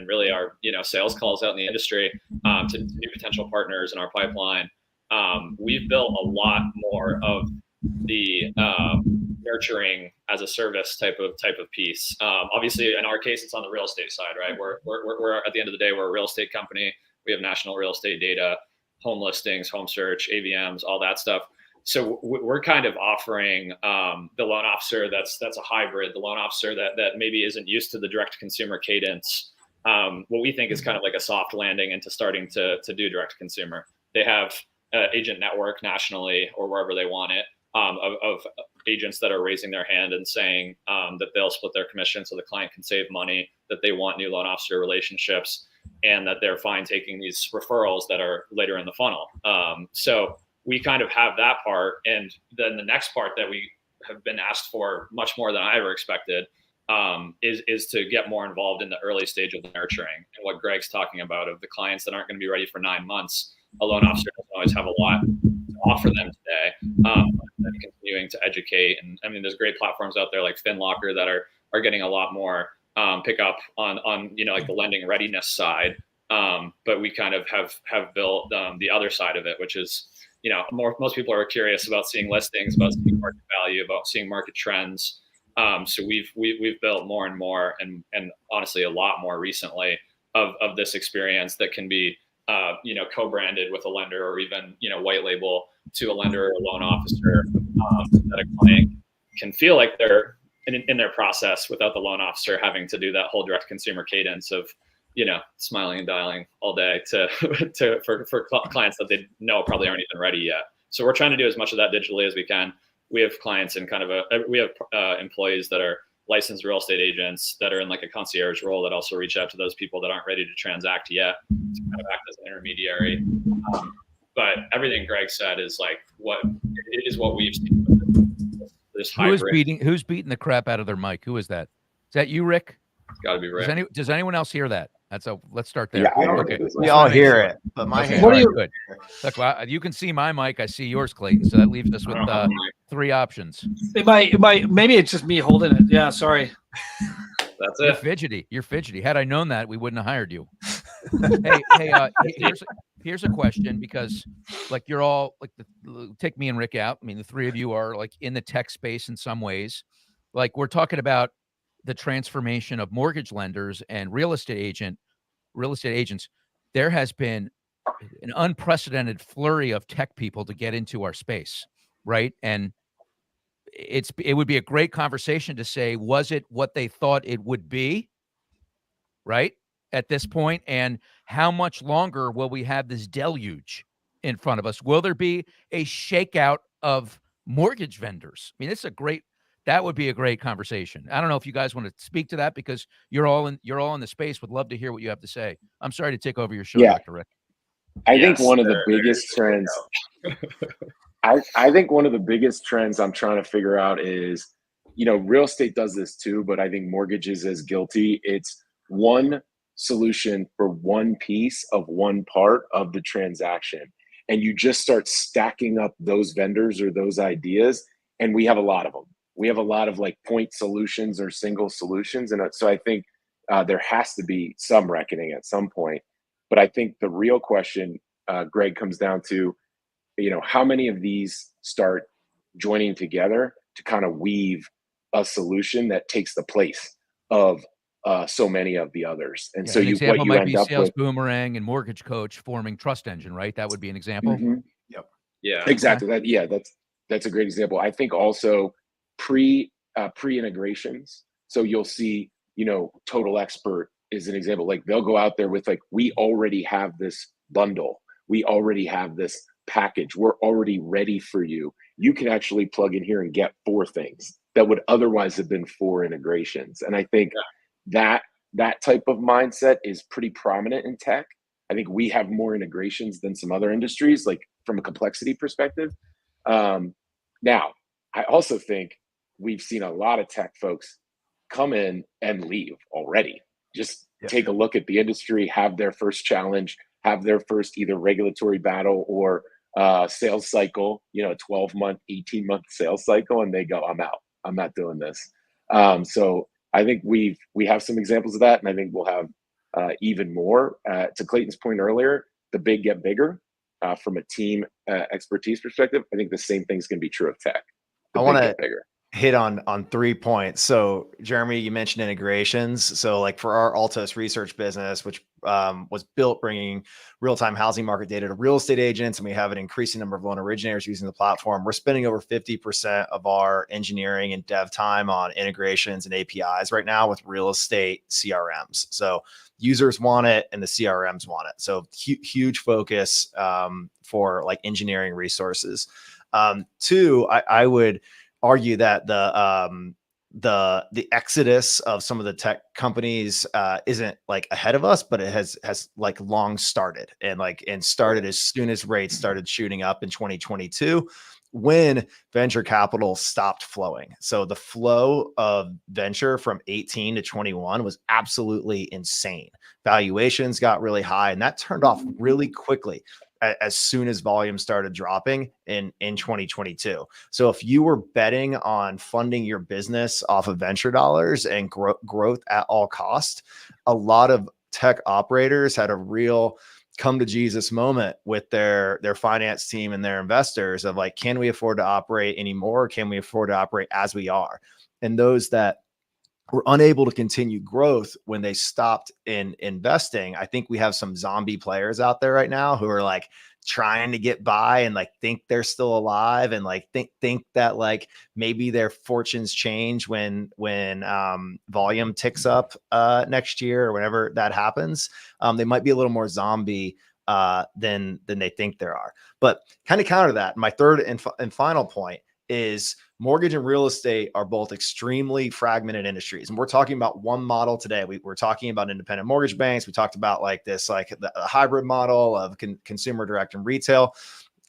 really our sales calls out in the industry, to new potential partners in our pipeline, we've built a lot more of the nurturing as a service type of piece. Obviously, in our case, it's on the real estate side, right? We're at the end of the day, we're a real estate company. We have national real estate data, home listings, home search, AVMs, all that stuff. So we're kind of offering the loan officer that's a hybrid, the loan officer that maybe isn't used to the direct consumer cadence. What we think is kind of like a soft landing into starting to do direct consumer. They have agent network nationally or wherever they want it, of agents that are raising their hand and saying that they'll split their commission so the client can save money, that they want new loan officer relationships, and that they're fine taking these referrals that are later in the funnel. So we kind of have that part. And then the next part that we have been asked for much more than I ever expected is to get more involved in the early stage of the nurturing. And what Greg's talking about, of the clients that aren't going to be ready for 9 months, a loan officer doesn't always have a lot to offer them today. And continuing to educate. And I mean, there's great platforms out there like FinLocker that are getting a lot more pickup on like the lending readiness side. But we kind of have built the other side of it, which is, most people are curious about seeing listings, about seeing market value, about seeing market trends. So we've built more and more, and honestly a lot more recently of this experience that can be co-branded with a lender, or even white label to a lender or a loan officer, so that a client can feel like they're in their process without the loan officer having to do that whole direct consumer cadence of smiling and dialing all day for clients that they know probably aren't even ready yet. So we're trying to do as much of that digitally as we can. We have clients in we have employees that are licensed real estate agents that are in like a concierge role that also reach out to those people that aren't ready to transact yet, to kind of act as an intermediary. But everything Greg said is like what we've seen. This hybrid. Who's beating the crap out of their mic? Who is that? Is that you, Rick? It's got to be Rick. Does anyone else hear that? Let's start there. Yeah, okay. We all hear it, but my hand. What are you? Good. Look, well, you can see my mic. I see yours, Clayton. So that leaves us with 3 options. Maybe it's just me holding it. Yeah, sorry. That's You're it. fidgety. You're fidgety. Had I known that, we wouldn't have hired you. hey, here's a question, because like you're all like, take me and Rick out. I mean, the 3 of you are like in the tech space in some ways. Like, we're talking about the transformation of mortgage lenders and real estate agents. There has been an unprecedented flurry of tech people to get into our space, right? And it would be a great conversation to say, was it what they thought it would be, right, at this point? And how much longer will we have this deluge in front of us? Will there be a shakeout of mortgage vendors? I mean, that would be a great conversation. I don't know if you guys want to speak to that, because you're all in the space. Would love to hear what you have to say. I'm sorry to take over your show, Dr. Rick. I think one of the biggest trends. I think one of the biggest trends I'm trying to figure out is, real estate does this too, but I think mortgages is guilty. It's one solution for one piece of one part of the transaction, and you just start stacking up those vendors or those ideas, and we have a lot of them. We have a lot of like point solutions or single solutions. And so I think there has to be some reckoning at some point. But I think the real question, Greg, comes down to, how many of these start joining together to kind of weave a solution that takes the place of so many of the others. And so example might be Sales Boomerang and Mortgage Coach forming Trust Engine, right? That would be an example. Mm-hmm. Yep. Yeah. Exactly. That's a great example. I think also pre-integrations. So you'll see, Total Expert is an example. Like, they'll go out there with like, we already have this bundle. We already have this package. We're already ready for you. You can actually plug in here and get 4 things that would otherwise have been 4 integrations. And I think that type of mindset is pretty prominent in tech. I think we have more integrations than some other industries, like from a complexity perspective. Now, I also think we've seen a lot of tech folks come in and leave already. Just take a look at the industry, have their first challenge, have their first either regulatory battle or sales cycle, 12-month, 18-month sales cycle, and they go, I'm out. I'm not doing this. So I think we have some examples of that, and I think we'll have even more. To Clayton's point earlier, the big get bigger. From a team expertise perspective, I think the same thing's going to be true of tech. The I want big to get bigger. hit on 3 points. So Jeremy, you mentioned integrations. So like for our Altos research business, which was built bringing real-time housing market data to real estate agents, and we have an increasing number of loan originators using the platform. We're spending over 50% of our engineering and dev time on integrations and APIs right now with real estate CRMs. So users want it and the CRMs want it. So huge focus for like engineering resources. 2, I would argue that the exodus of some of the tech companies isn't like ahead of us, but it has like long started and started as soon as rates started shooting up in 2022 when venture capital stopped flowing. So the flow of venture from 18 to 21 was absolutely insane. Valuations got really high, and that turned off really quickly as soon as volume started dropping in 2022. So if you were betting on funding your business off of venture dollars and growth at all cost, a lot of tech operators had a real come to Jesus moment with their finance team and their investors of like, can we afford to operate anymore? Can we afford to operate as we are? And those that were unable to continue growth when they stopped in investing, I think we have some zombie players out there right now who are like trying to get by and like think they're still alive and like think that like maybe their fortunes change when volume ticks up next year or whenever that happens. They might be a little more zombie than they think there are. But kind of counter that, my third and final point is mortgage and real estate are both extremely fragmented industries. And we're talking about one model today. We're talking about independent mortgage banks. We talked about like this, like the hybrid model of consumer direct and retail.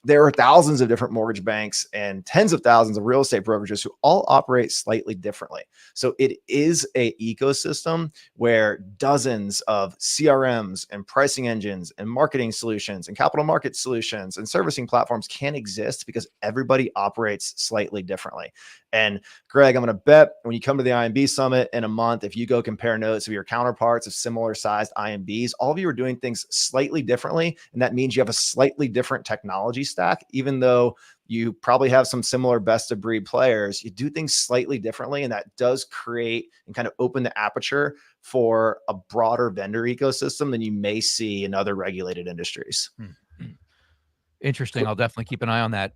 There are thousands of different mortgage banks and tens of thousands of real estate brokerages who all operate slightly differently. So it is an ecosystem where dozens of CRMs and pricing engines and marketing solutions and capital market solutions and servicing platforms can exist because everybody operates slightly differently. And Greg, I'm going to bet when you come to the IMB Summit in a month, if you go compare notes of your counterparts of similar sized IMBs, all of you are doing things slightly differently. And that means you have a slightly different technology stack, even though you probably have some similar best of breed players, you do things slightly differently. And that does create and kind of open the aperture for a broader vendor ecosystem than you may see in other regulated industries. Interesting. I'll definitely keep an eye on that.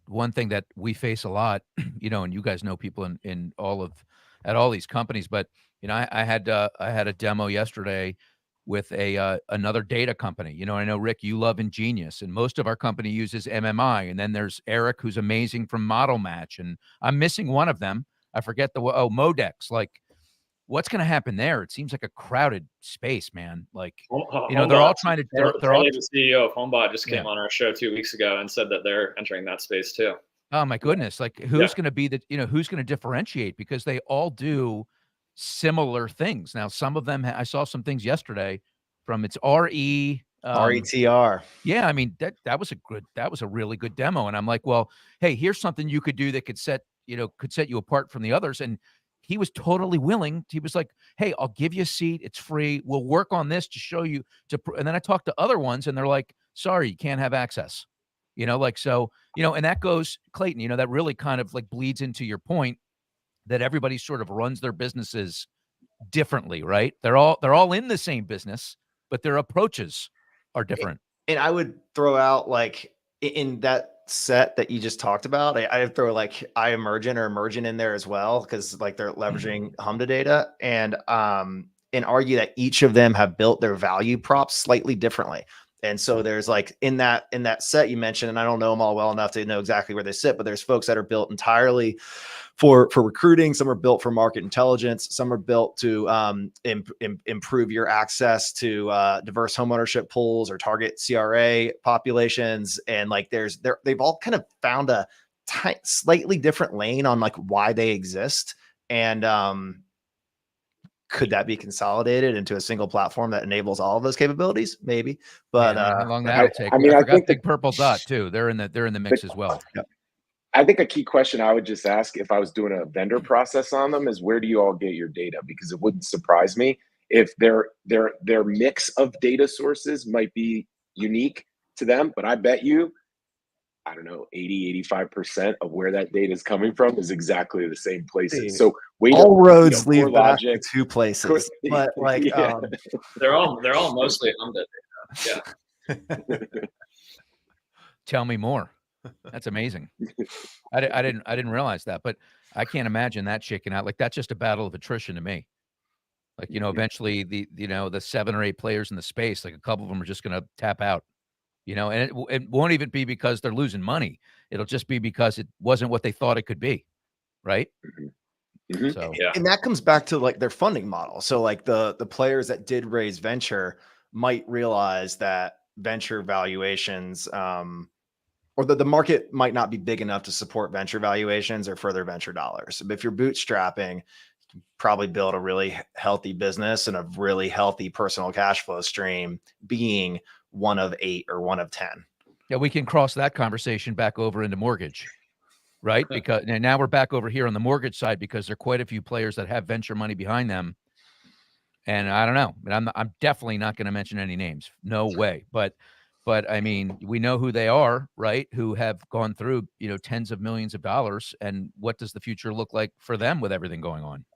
One thing that we face a lot, and you guys know people at all these companies, but I had a demo yesterday with another data company. I know Rick, you love Ingenious, and most of our company uses MMI, and then there's Eric, who's amazing from Model Match, and I'm missing one of them. I forget Modex. Like, what's going to happen there? It seems like a crowded space, man. Like, they're all trying to. They're all the CEO of HomeBot just came on our show 2 weeks ago and said that they're entering that space too. Oh my goodness! Like, who's going to be who's going to differentiate, because they all do similar things. Now, some of them, I saw some things yesterday from its RETR. Yeah, I mean that was a really good demo, and I'm like, well, hey, here's something you could do that could set you apart from the others. And he was totally willing. He was like, hey, I'll give you a seat. It's free. We'll work on this to show you. And then I talked to other ones, and they're like, sorry, you can't have access. And that goes, Clayton, that really kind of like bleeds into your point that everybody sort of runs their businesses differently, right? They're all in the same business, but their approaches are different. And I would throw out, like, in that set that you just talked about, I'd throw like Emergent in there as well, because like they're leveraging HMDA data, and argue that each of them have built their value props slightly differently. And so there's like in that set you mentioned, and I don't know them all well enough to know exactly where they sit, but there's folks that are built entirely for recruiting. Some are built for market intelligence. Some are built to improve your access to diverse homeownership pools or target CRA populations. And like they've all kind of found a slightly different lane on like why they exist. And could that be consolidated into a single platform that enables all of those capabilities? Maybe, but Man, how long but that'll take. I mean, I I forgot think Big Purple Dot too. They're in the mix as well. I think a key question I would just ask if I was doing a vendor process on them is, where do you all get your data? Because it wouldn't surprise me if their mix of data sources might be unique to them, but I bet you, I don't know, 80-85% of where that data is coming from is exactly the same places. So all roads lead back logic, to two places, but like yeah. They're all mostly on the data. Yeah. Tell me more. That's amazing. I didn't realize that, but I can't imagine that shaking out. Like, that's just a battle of attrition to me. Like, eventually the 7 or 8 players in the space, like a couple of them are just going to tap out, and it won't even be because they're losing money. It'll just be because it wasn't what they thought it could be. Right. Mm-hmm. So, Yeah. And that comes back to like their funding model. So like the players that did raise venture might realize that venture valuations, or the market might not be big enough to support venture valuations or further venture dollars. But if you're bootstrapping, you can probably build a really healthy business and a really healthy personal cash flow stream, being one of 8 or one of 10. yeah, we can cross that conversation back over into mortgage, right? Because now we're back over here on the mortgage side, because there are quite a few players that have venture money behind them. And I don't know, but I'm definitely not going to mention any names. No way. But I mean, we know who they are, right? Who have gone through, tens of millions of dollars. And what does the future look like for them with everything going on?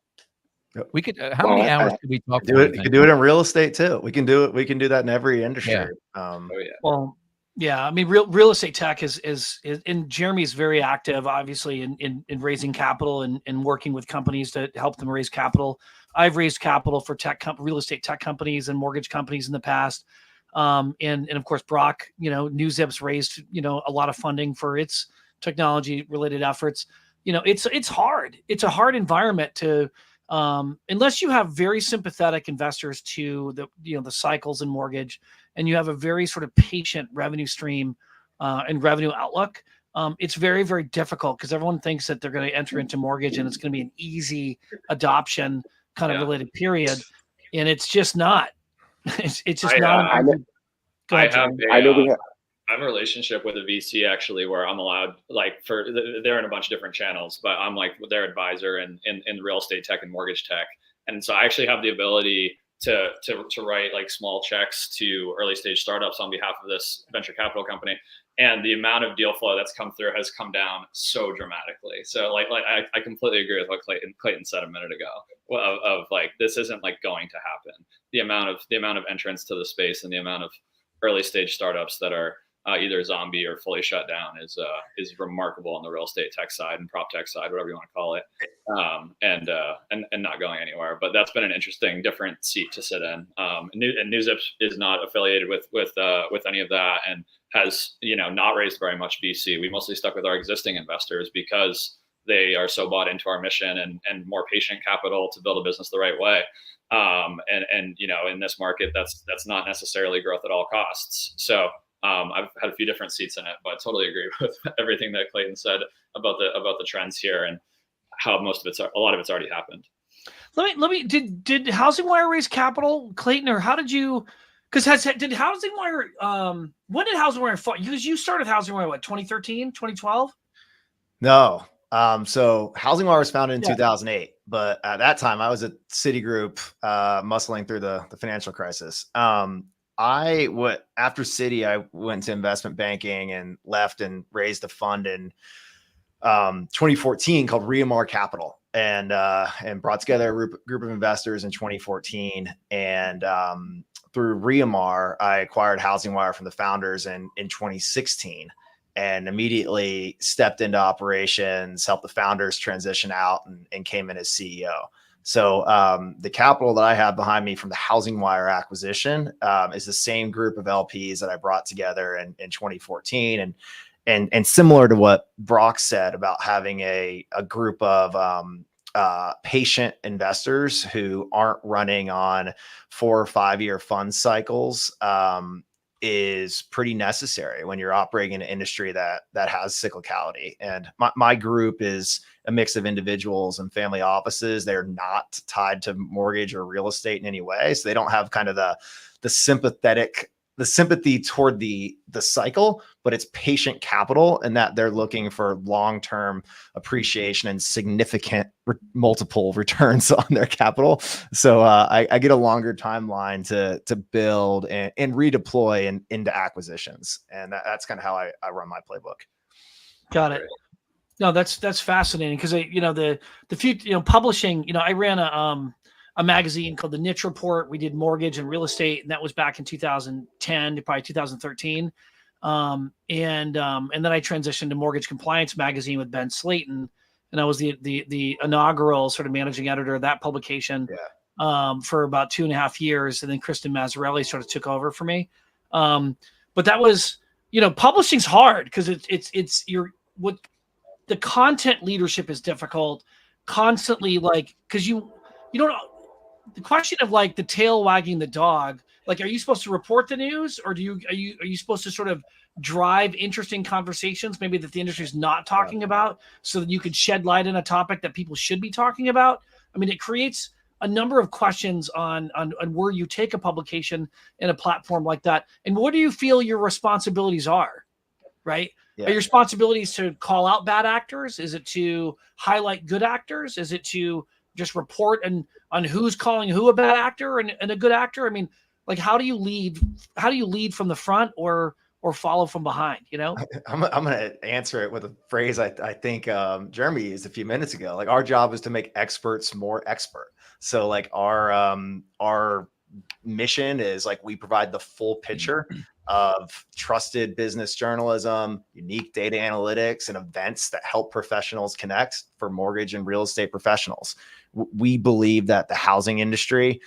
Yep. We could, how many hours could we talk do it? You can do it in real estate too. We can do it. We can do that in every industry. Yeah. Oh yeah. Well, yeah, I mean, real estate tech is and Jeremy's very active, obviously, in raising capital and working with companies to help them raise capital. I've raised capital for real estate tech companies and mortgage companies in the past, and of course, Brock, NewZip's raised a lot of funding for its technology related efforts. It's hard. It's a hard environment to. Unless you have very sympathetic investors to the cycles in mortgage, and you have a very sort of patient revenue stream and revenue outlook, it's very, very difficult, because everyone thinks that they're going to enter into mortgage and it's going to be an easy adoption kind of related period, and it's just not. It's just not. I have a relationship with a VC actually, where I'm allowed, like, they're in a bunch of different channels, but I'm like their advisor in real estate tech and mortgage tech. And so I actually have the ability to write like small checks to early stage startups on behalf of this venture capital company. And the amount of deal flow that's come through has come down so dramatically. So like I completely agree with what Clayton said a minute ago of like, this isn't like going to happen. The amount of entrance to the space and the amount of early stage startups that are either zombie or fully shut down is remarkable on the real estate tech side and prop tech side, whatever you want to call it, and not going anywhere. But that's been an interesting, different seat to sit in. And NewZip is not affiliated with any of that, and has not raised very much VC. We mostly stuck with our existing investors because they are so bought into our mission and more patient capital to build a business the right way. And in this market, that's not necessarily growth at all costs. So. I've had a few different seats in it, but I totally agree with everything that Clayton said about the trends here and how a lot of it's already happened. Let me did Housing Wire raise capital, Clayton, or how did you? Because did Housing Wire? When did Housing Wire fall? You started Housing Wire what, 2013, 2012? No. So Housing Wire was founded in 2008, but at that time I was at Citigroup, muscling through the financial crisis. After Citi, I went to investment banking and left and raised a fund in 2014 called REALFridays Capital, and brought together a group of investors in 2014. And through REALFridays, I acquired Housing Wire from the founders in 2016, and immediately stepped into operations, helped the founders transition out, and came in as CEO. So the capital that I have behind me from the Housing Wire acquisition is the same group of LPs that I brought together in 2014, and similar to what Brock said about having a group of patient investors who aren't running on 4 or 5 year fund cycles. is pretty necessary when you're operating in an industry that has cyclicality. And my group is a mix of individuals and family offices. They're not tied to mortgage or real estate in any way. So they don't have kind of the sympathy toward the cycle, but it's patient capital, and that they're looking for long-term appreciation and significant multiple returns on their capital. So I get a longer timeline to build and redeploy into acquisitions. And that's kind of how I run my playbook. Got it. No, that's fascinating, because the future, publishing, I ran a magazine called the Niche Report. We did mortgage and real estate, and that was back in 2010 to probably 2013. And then I transitioned to Mortgage Compliance Magazine with Ben Slayton, and I was the inaugural sort of managing editor of that publication for about 2.5 years. And then Kristen Mazzarelli sort of took over for me. But that was, publishing's hard, because the content leadership is difficult constantly, because you don't, the question of like the tail wagging the dog, like, are you supposed to report the news, or are you supposed to sort of drive interesting conversations maybe that the industry is not talking about, so that you could shed light on a topic that people should be talking about? I mean, it creates a number of questions on where you take a publication in a platform like that. And what do you feel your responsibilities are, right? Yeah. Are your responsibilities to call out bad actors? Is it to highlight good actors? Is it to just report on who's calling who a bad actor and a good actor? I mean, like, how do you lead from the front or follow from behind? I'm going to answer it with a phrase I think Jeremy used a few minutes ago. Like, our job is to make experts more expert. So like our mission is, like, we provide the full picture of trusted business journalism, unique data analytics, and events that help professionals connect for mortgage and real estate professionals. We believe that the housing industry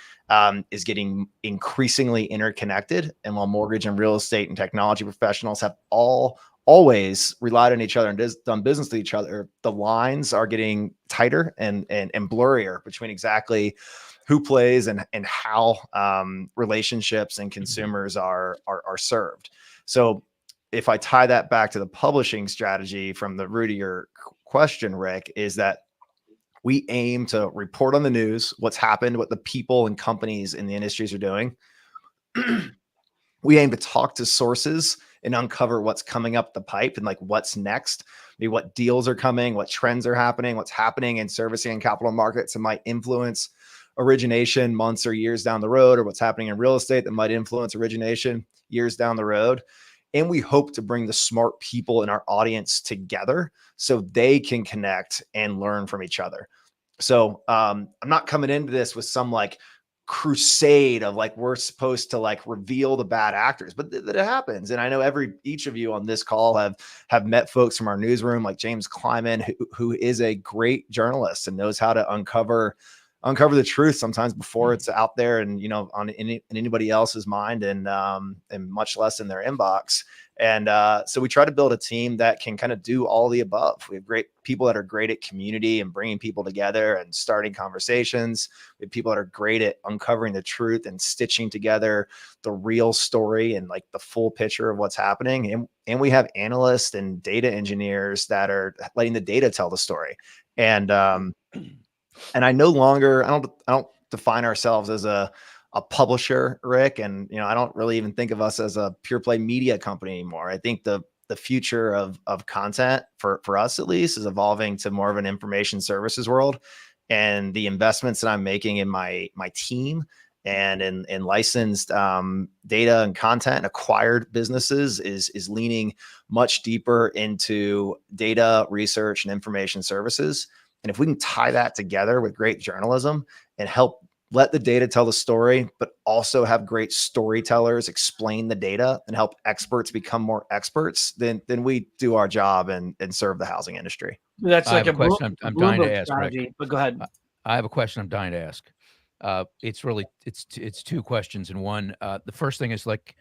is getting increasingly interconnected. And while mortgage and real estate and technology professionals have always relied on each other and done business with each other, the lines are getting tighter and blurrier between exactly who plays and how relationships and consumers are served. So if I tie that back to the publishing strategy from the root of your question, Rick, is that we aim to report on the news, what's happened, what the people and companies in the industries are doing. We aim to talk to sources and uncover what's coming up the pipe and like what's next, maybe what deals are coming, what trends are happening, what's happening in servicing and capital markets that might influence origination months or years down the road, or what's happening in real estate that might influence origination years down the road. And we hope to bring the smart people in our audience together so they can connect and learn from each other. So I'm not coming into this with some like crusade of like, we're supposed to like reveal the bad actors, but that it happens. And I know each of you on this call have met folks from our newsroom, like James Kleiman, who is a great journalist and knows how to uncover the truth sometimes before it's out there and, in anybody else's mind and much less in their inbox. And so we try to build a team that can kind of do all the above. We have great people that are great at community and bringing people together and starting conversations. We have people that are great at uncovering the truth and stitching together the real story and like the full picture of what's happening. And we have analysts and data engineers that are letting the data tell the story. And I don't define ourselves as a publisher, Rick. And, I don't really even think of us as a pure play media company anymore. I think the future of content for us, at least, is evolving to more of an information services world. And the investments that I'm making in my team and in licensed data and content and acquired businesses is leaning much deeper into data research and information services. And if we can tie that together with great journalism and help let the data tell the story, but also have great storytellers explain the data and help experts become more experts, then we do our job and serve the housing industry. That's like a question I'm dying to ask, Rick. But go ahead. I have a question I'm dying to ask. It's two questions in one. The first thing is, like,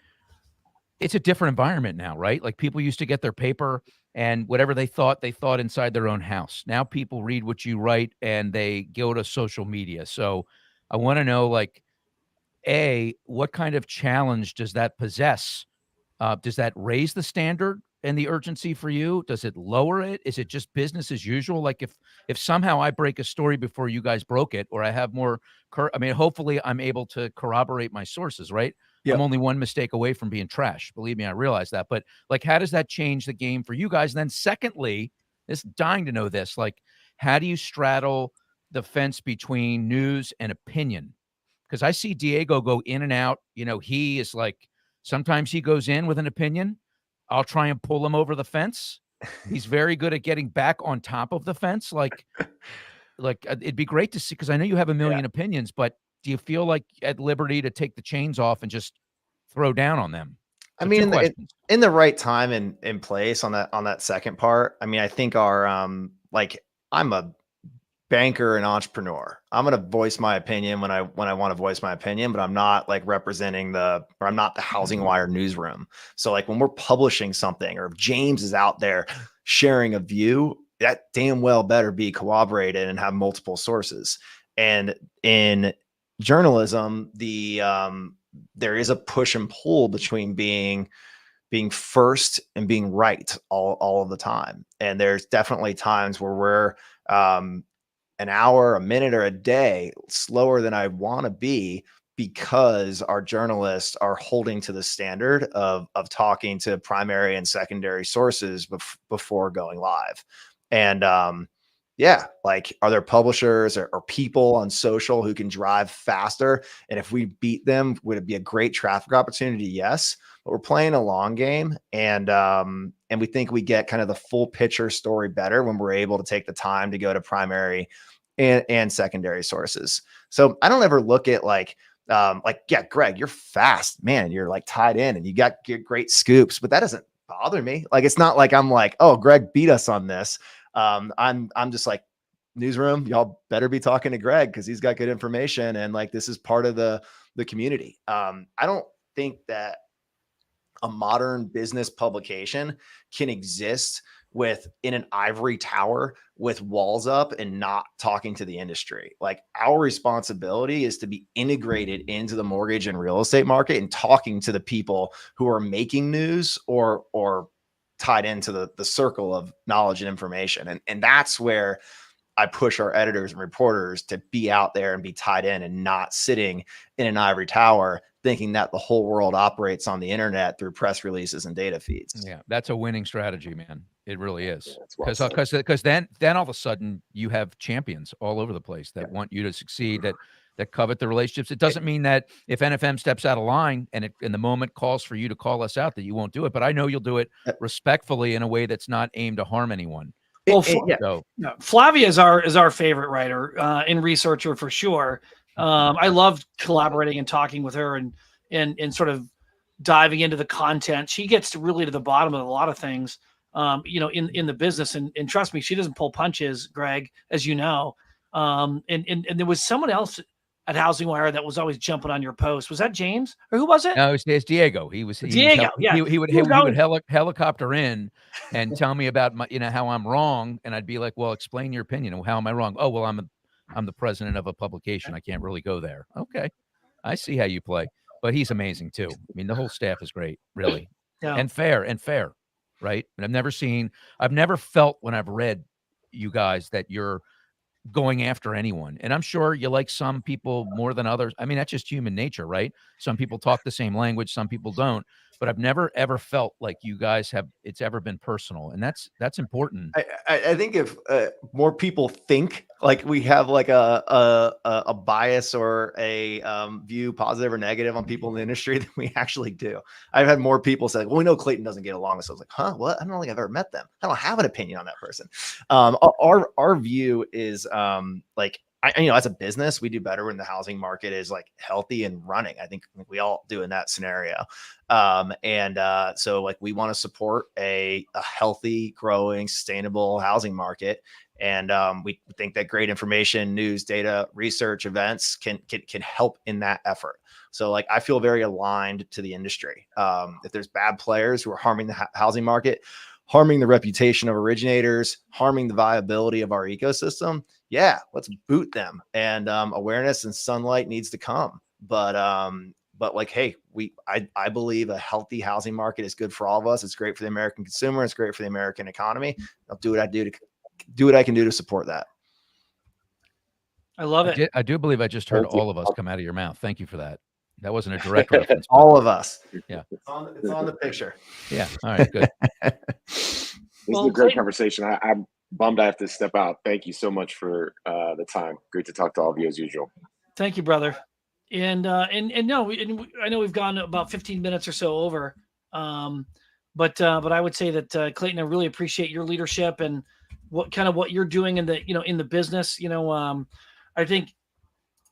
it's a different environment now, right? Like, people used to get their paper and whatever they thought inside their own house. Now people read what you write and they go to social media. So I want to know, like, A, what kind of challenge does that possess Does that raise the standard and the urgency for you? Does it lower it? Is it just business as usual? Like if somehow I break a story before you guys broke it, or I have more, I mean, hopefully I'm able to corroborate my sources, right? Yep. I'm only one mistake away from being trash. Believe me, I realize that. But like, how does that change the game for you guys? And then secondly, it's dying to know this, like, how do you straddle the fence between news and opinion? Because I see Diego go in and out. You know, he is like, sometimes he goes in with an opinion. I'll try and pull him over the fence. He's very good at getting back on top of the fence. Like it'd be great to see, because I know you have a million opinions, but do you feel like at liberty to take the chains off and just throw down on them? I So mean, two in the right time and in place on that second part. I mean, I think our like, I'm a banker and entrepreneur. I'm going to voice my opinion when I want to voice my opinion, but I'm not like representing I'm not the Housing Wire newsroom. So like when we're publishing something, or if James is out there sharing a view, that damn well better be corroborated and have multiple sources. And in journalism, there is a push and pull between being first and being right all of the time. And there's definitely times where we're an hour, a minute, or a day slower than I want to be, because our journalists are holding to the standard of talking to primary and secondary sources before going live. And yeah, like, are there publishers or people on social who can drive faster? And if we beat them, would it be a great traffic opportunity? Yes, but we're playing a long game, and we think we get kind of the full picture story better when we're able to take the time to go to primary and secondary sources. So I don't ever look at like, yeah, Greg, you're fast, man. You're like tied in and you got great scoops, but that doesn't bother me. Like, it's not like I'm like, oh, Greg beat us on this. I'm just like, newsroom, y'all better be talking to Greg, because he's got good information, and like, this is part of the community. I don't think that a modern business publication can exist in an ivory tower with walls up and not talking to the industry. Like, our responsibility is to be integrated into the mortgage and real estate market and talking to the people who are making news or tied into the circle of knowledge and information. And that's where I push our editors and reporters to be out there and be tied in, and not sitting in an ivory tower thinking that the whole world operates on the internet through press releases and data feeds. Yeah, that's a winning strategy, man. It really is. Yeah, Because then all of a sudden you have champions all over the place that want you to succeed, that covet the relationships. It doesn't mean that if NFM steps out of line and the moment calls for you to call us out, that you won't do it. But I know you'll do it respectfully in a way that's not aimed to harm anyone. Well, So, Flavia is our favorite writer and researcher for sure. I love collaborating and talking with her and sort of diving into the content. She gets to the bottom of a lot of things, in the business. And trust me, she doesn't pull punches, Greg, as you know. And there was someone else at Housing Wire that was always jumping on your post. Was that James, or who was it? No, it's Diego. He would helicopter in and tell me about how I'm wrong, and I'd be like, well, explain your opinion. Well, how am I wrong? Oh, well, I'm the president of a publication. I can't really go there. Okay, I see how you play. But he's amazing too. I mean, the whole staff is great, really, and fair, right? And I've never felt when I've read you guys that you're going after anyone. And I'm sure you like some people more than others. I mean, that's just human nature, right? Some people talk the same language, some people don't. But I've never ever felt like you guys it's ever been personal, and that's important. I think if more people think like we have like a bias or a view, positive or negative, on people in the industry than we actually do. I've had more people say, well, we know Clayton doesn't get along. So I was like, huh, what? I don't think I've ever met them. I don't have an opinion on that person. Our view is like, as a business, we do better when the housing market is like healthy and running. I think we all do in that scenario. So like, we want to support a healthy, growing, sustainable housing market. And we think that great information, news, data, research, events can help in that effort. So like, I feel very aligned to the industry. If there's bad players who are harming the housing market, harming the reputation of originators, harming the viability of our ecosystem, yeah, let's boot them. And awareness and sunlight needs to come. But like, hey, I believe a healthy housing market is good for all of us. It's great for the American consumer. It's great for the American economy. I'll do what I can do to support that. I love it. I do believe I just heard Thank you. all of us come out of your mouth. Thank you for that. That wasn't a direct reference. All of us. Yeah. It's on the picture. Yeah. All right. Good. This is a great conversation. I'm bummed I have to step out. Thank you so much for the time. Great to talk to all of you as usual. Thank you, brother. And no, I know we've gone about 15 minutes or so over. But I would say that Clayton, I really appreciate your leadership and what you're doing in the business. I think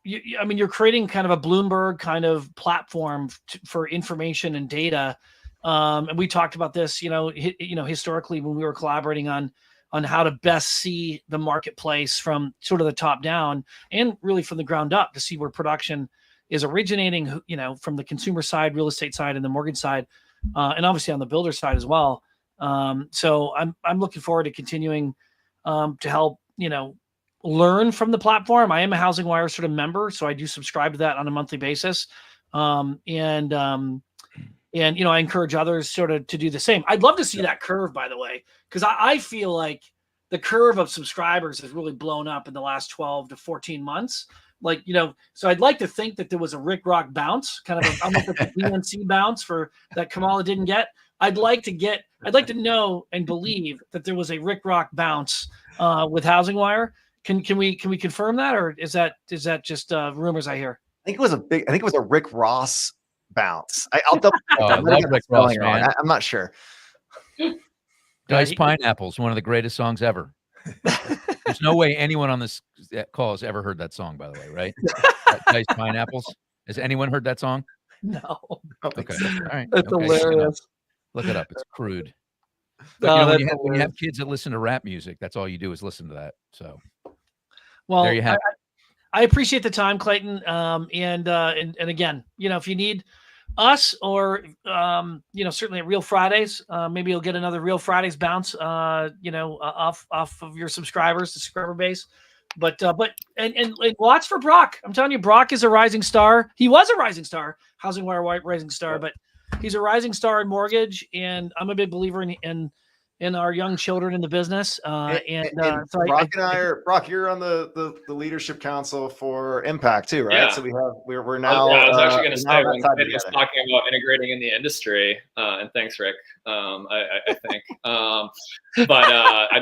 you're creating kind of a Bloomberg kind of platform for information and data. And we talked about this, historically when we were collaborating on how to best see the marketplace from sort of the top down and really from the ground up to see where production is originating, from the consumer side, real estate side, and the mortgage side, and obviously on the builder side as well. So I'm looking forward to continuing to help, learn from the platform. I am a Housing Wire sort of member, so I do subscribe to that on a monthly basis. And I encourage others sort of to do the same. I'd love to see that curve, by the way, because I feel like the curve of subscribers has really blown up in the last 12 to 14 months. So I'd like to think that there was a Rick Rock bounce, kind of almost like a DNC bounce that Kamala didn't get. I'd like to know and believe that there was a Rick Rock bounce with Housing Wire. Can we confirm that, or is that just rumors I hear? I think it was a Rick Ross bounce. I'll double check that. I love Rick Ross, man. I'm not sure. Diced Pineapples, one of the greatest songs ever. There's no way anyone on this call has ever heard that song, by the way, right? Diced Pineapples. Has anyone heard that song? No. Okay. All right. That's hilarious. Look it up. It's crude. But when you have kids that listen to rap music, that's all you do is listen to that. So, well, there you have it. I appreciate the time, Clayton. And again, if you need us or, certainly at Real Fridays, maybe you'll get another Real Fridays bounce, off of your subscribers, the subscriber base. But watch for Brock. I'm telling you, Brock is a rising star. He was a rising star, Housing Wire rising star, but he's a rising star in mortgage. And I'm a big believer in our young children in the business. So Brock, you're on the leadership council for Impact too, right? Yeah. So we're now. I was actually going to say when Clayton was talking about integrating in the industry, and thanks, Rick. I think, I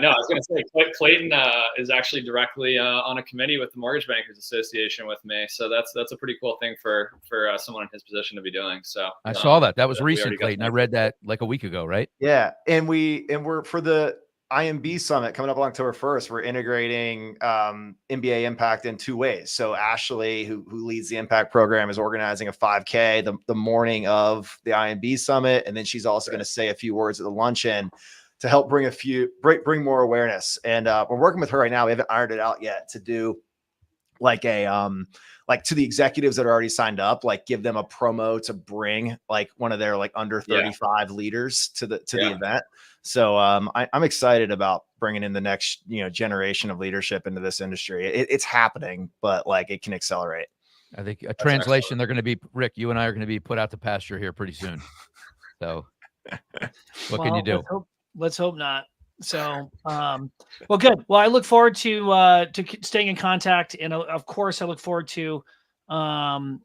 know I was going to say Clayton is actually directly on a committee with the Mortgage Bankers Association with me, so that's a pretty cool thing for someone in his position to be doing. So I saw that. That was recent, Clayton. I read that like a week ago, right? Yeah, and we're for the IMB Summit coming up on October 1st. We're integrating MBA Impact in two ways. So Ashley, who leads the Impact program, is organizing a 5K the morning of the IMB Summit, and then she's also going to say a few words at the luncheon to help bring more awareness. And we're working with her right now. We haven't ironed it out yet to do like a to the executives that are already signed up, like give them a promo to bring like one of their like under 35 leaders to the event. So I'm excited about bringing in the next generation of leadership into this industry. It's happening, but like it can accelerate. I think a translation, they're going to be, Rick, you and I are going to be put out to pasture here pretty soon. So what can you do? Let's hope not. So, well, good. Well, I look forward to staying in contact, and of course, I look forward to attending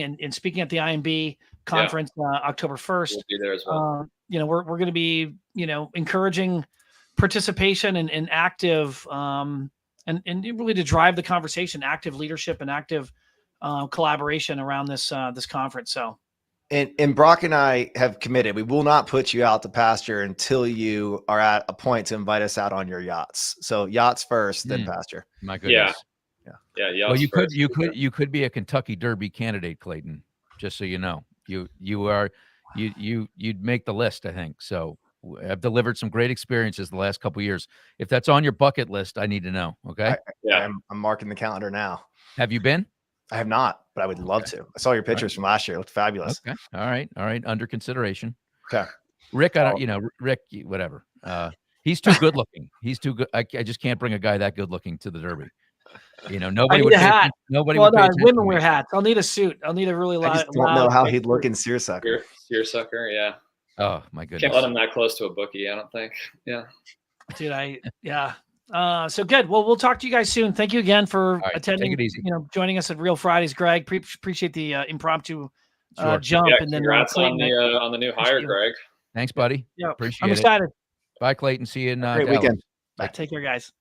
and speaking at the IMB conference October 1st. We'll be there as well. We're going to be encouraging participation and active and really to drive the conversation, active leadership and active collaboration around this conference. So. And Brock and I have committed, we will not put you out to pasture until you are at a point to invite us out on your yachts. So yachts first, then pasture. My goodness. Yeah. Well, you could be a Kentucky Derby candidate, Clayton, just so you know. You'd make the list, I think. So I've delivered some great experiences the last couple of years. If that's on your bucket list, I need to know. Okay. I'm marking the calendar now. Have you been? I have not, but I would love to. I saw your pictures from last year. It looked fabulous. Okay. All right. Under consideration. Okay. Rick, Rick, whatever. He's too good looking. He's too good. I just can't bring a guy that good looking to the Derby. You know, I nobody need would a pay hat. attention, nobody Well, would pay no, attention to women me. wear hats. I'll need a suit. I'll need a really I loud. just don't know loud how white he'd look suit. in seersucker. Seersucker, yeah. Oh my Can't goodness. let him that close to a bookie, I don't think. Yeah. Dude, yeah. So good. Well, we'll talk to you guys soon. Thank you again for right, attending. take it easy. You know, joining us at Real Fridays, Greg. Appreciate the impromptu Sure. jump, Yeah, and then congrats Clayton, on the new hire, you. Greg. Thanks, buddy. Yeah, Appreciate I'm it. excited. Bye, Clayton. See you in Great Dallas. weekend. Take care, guys.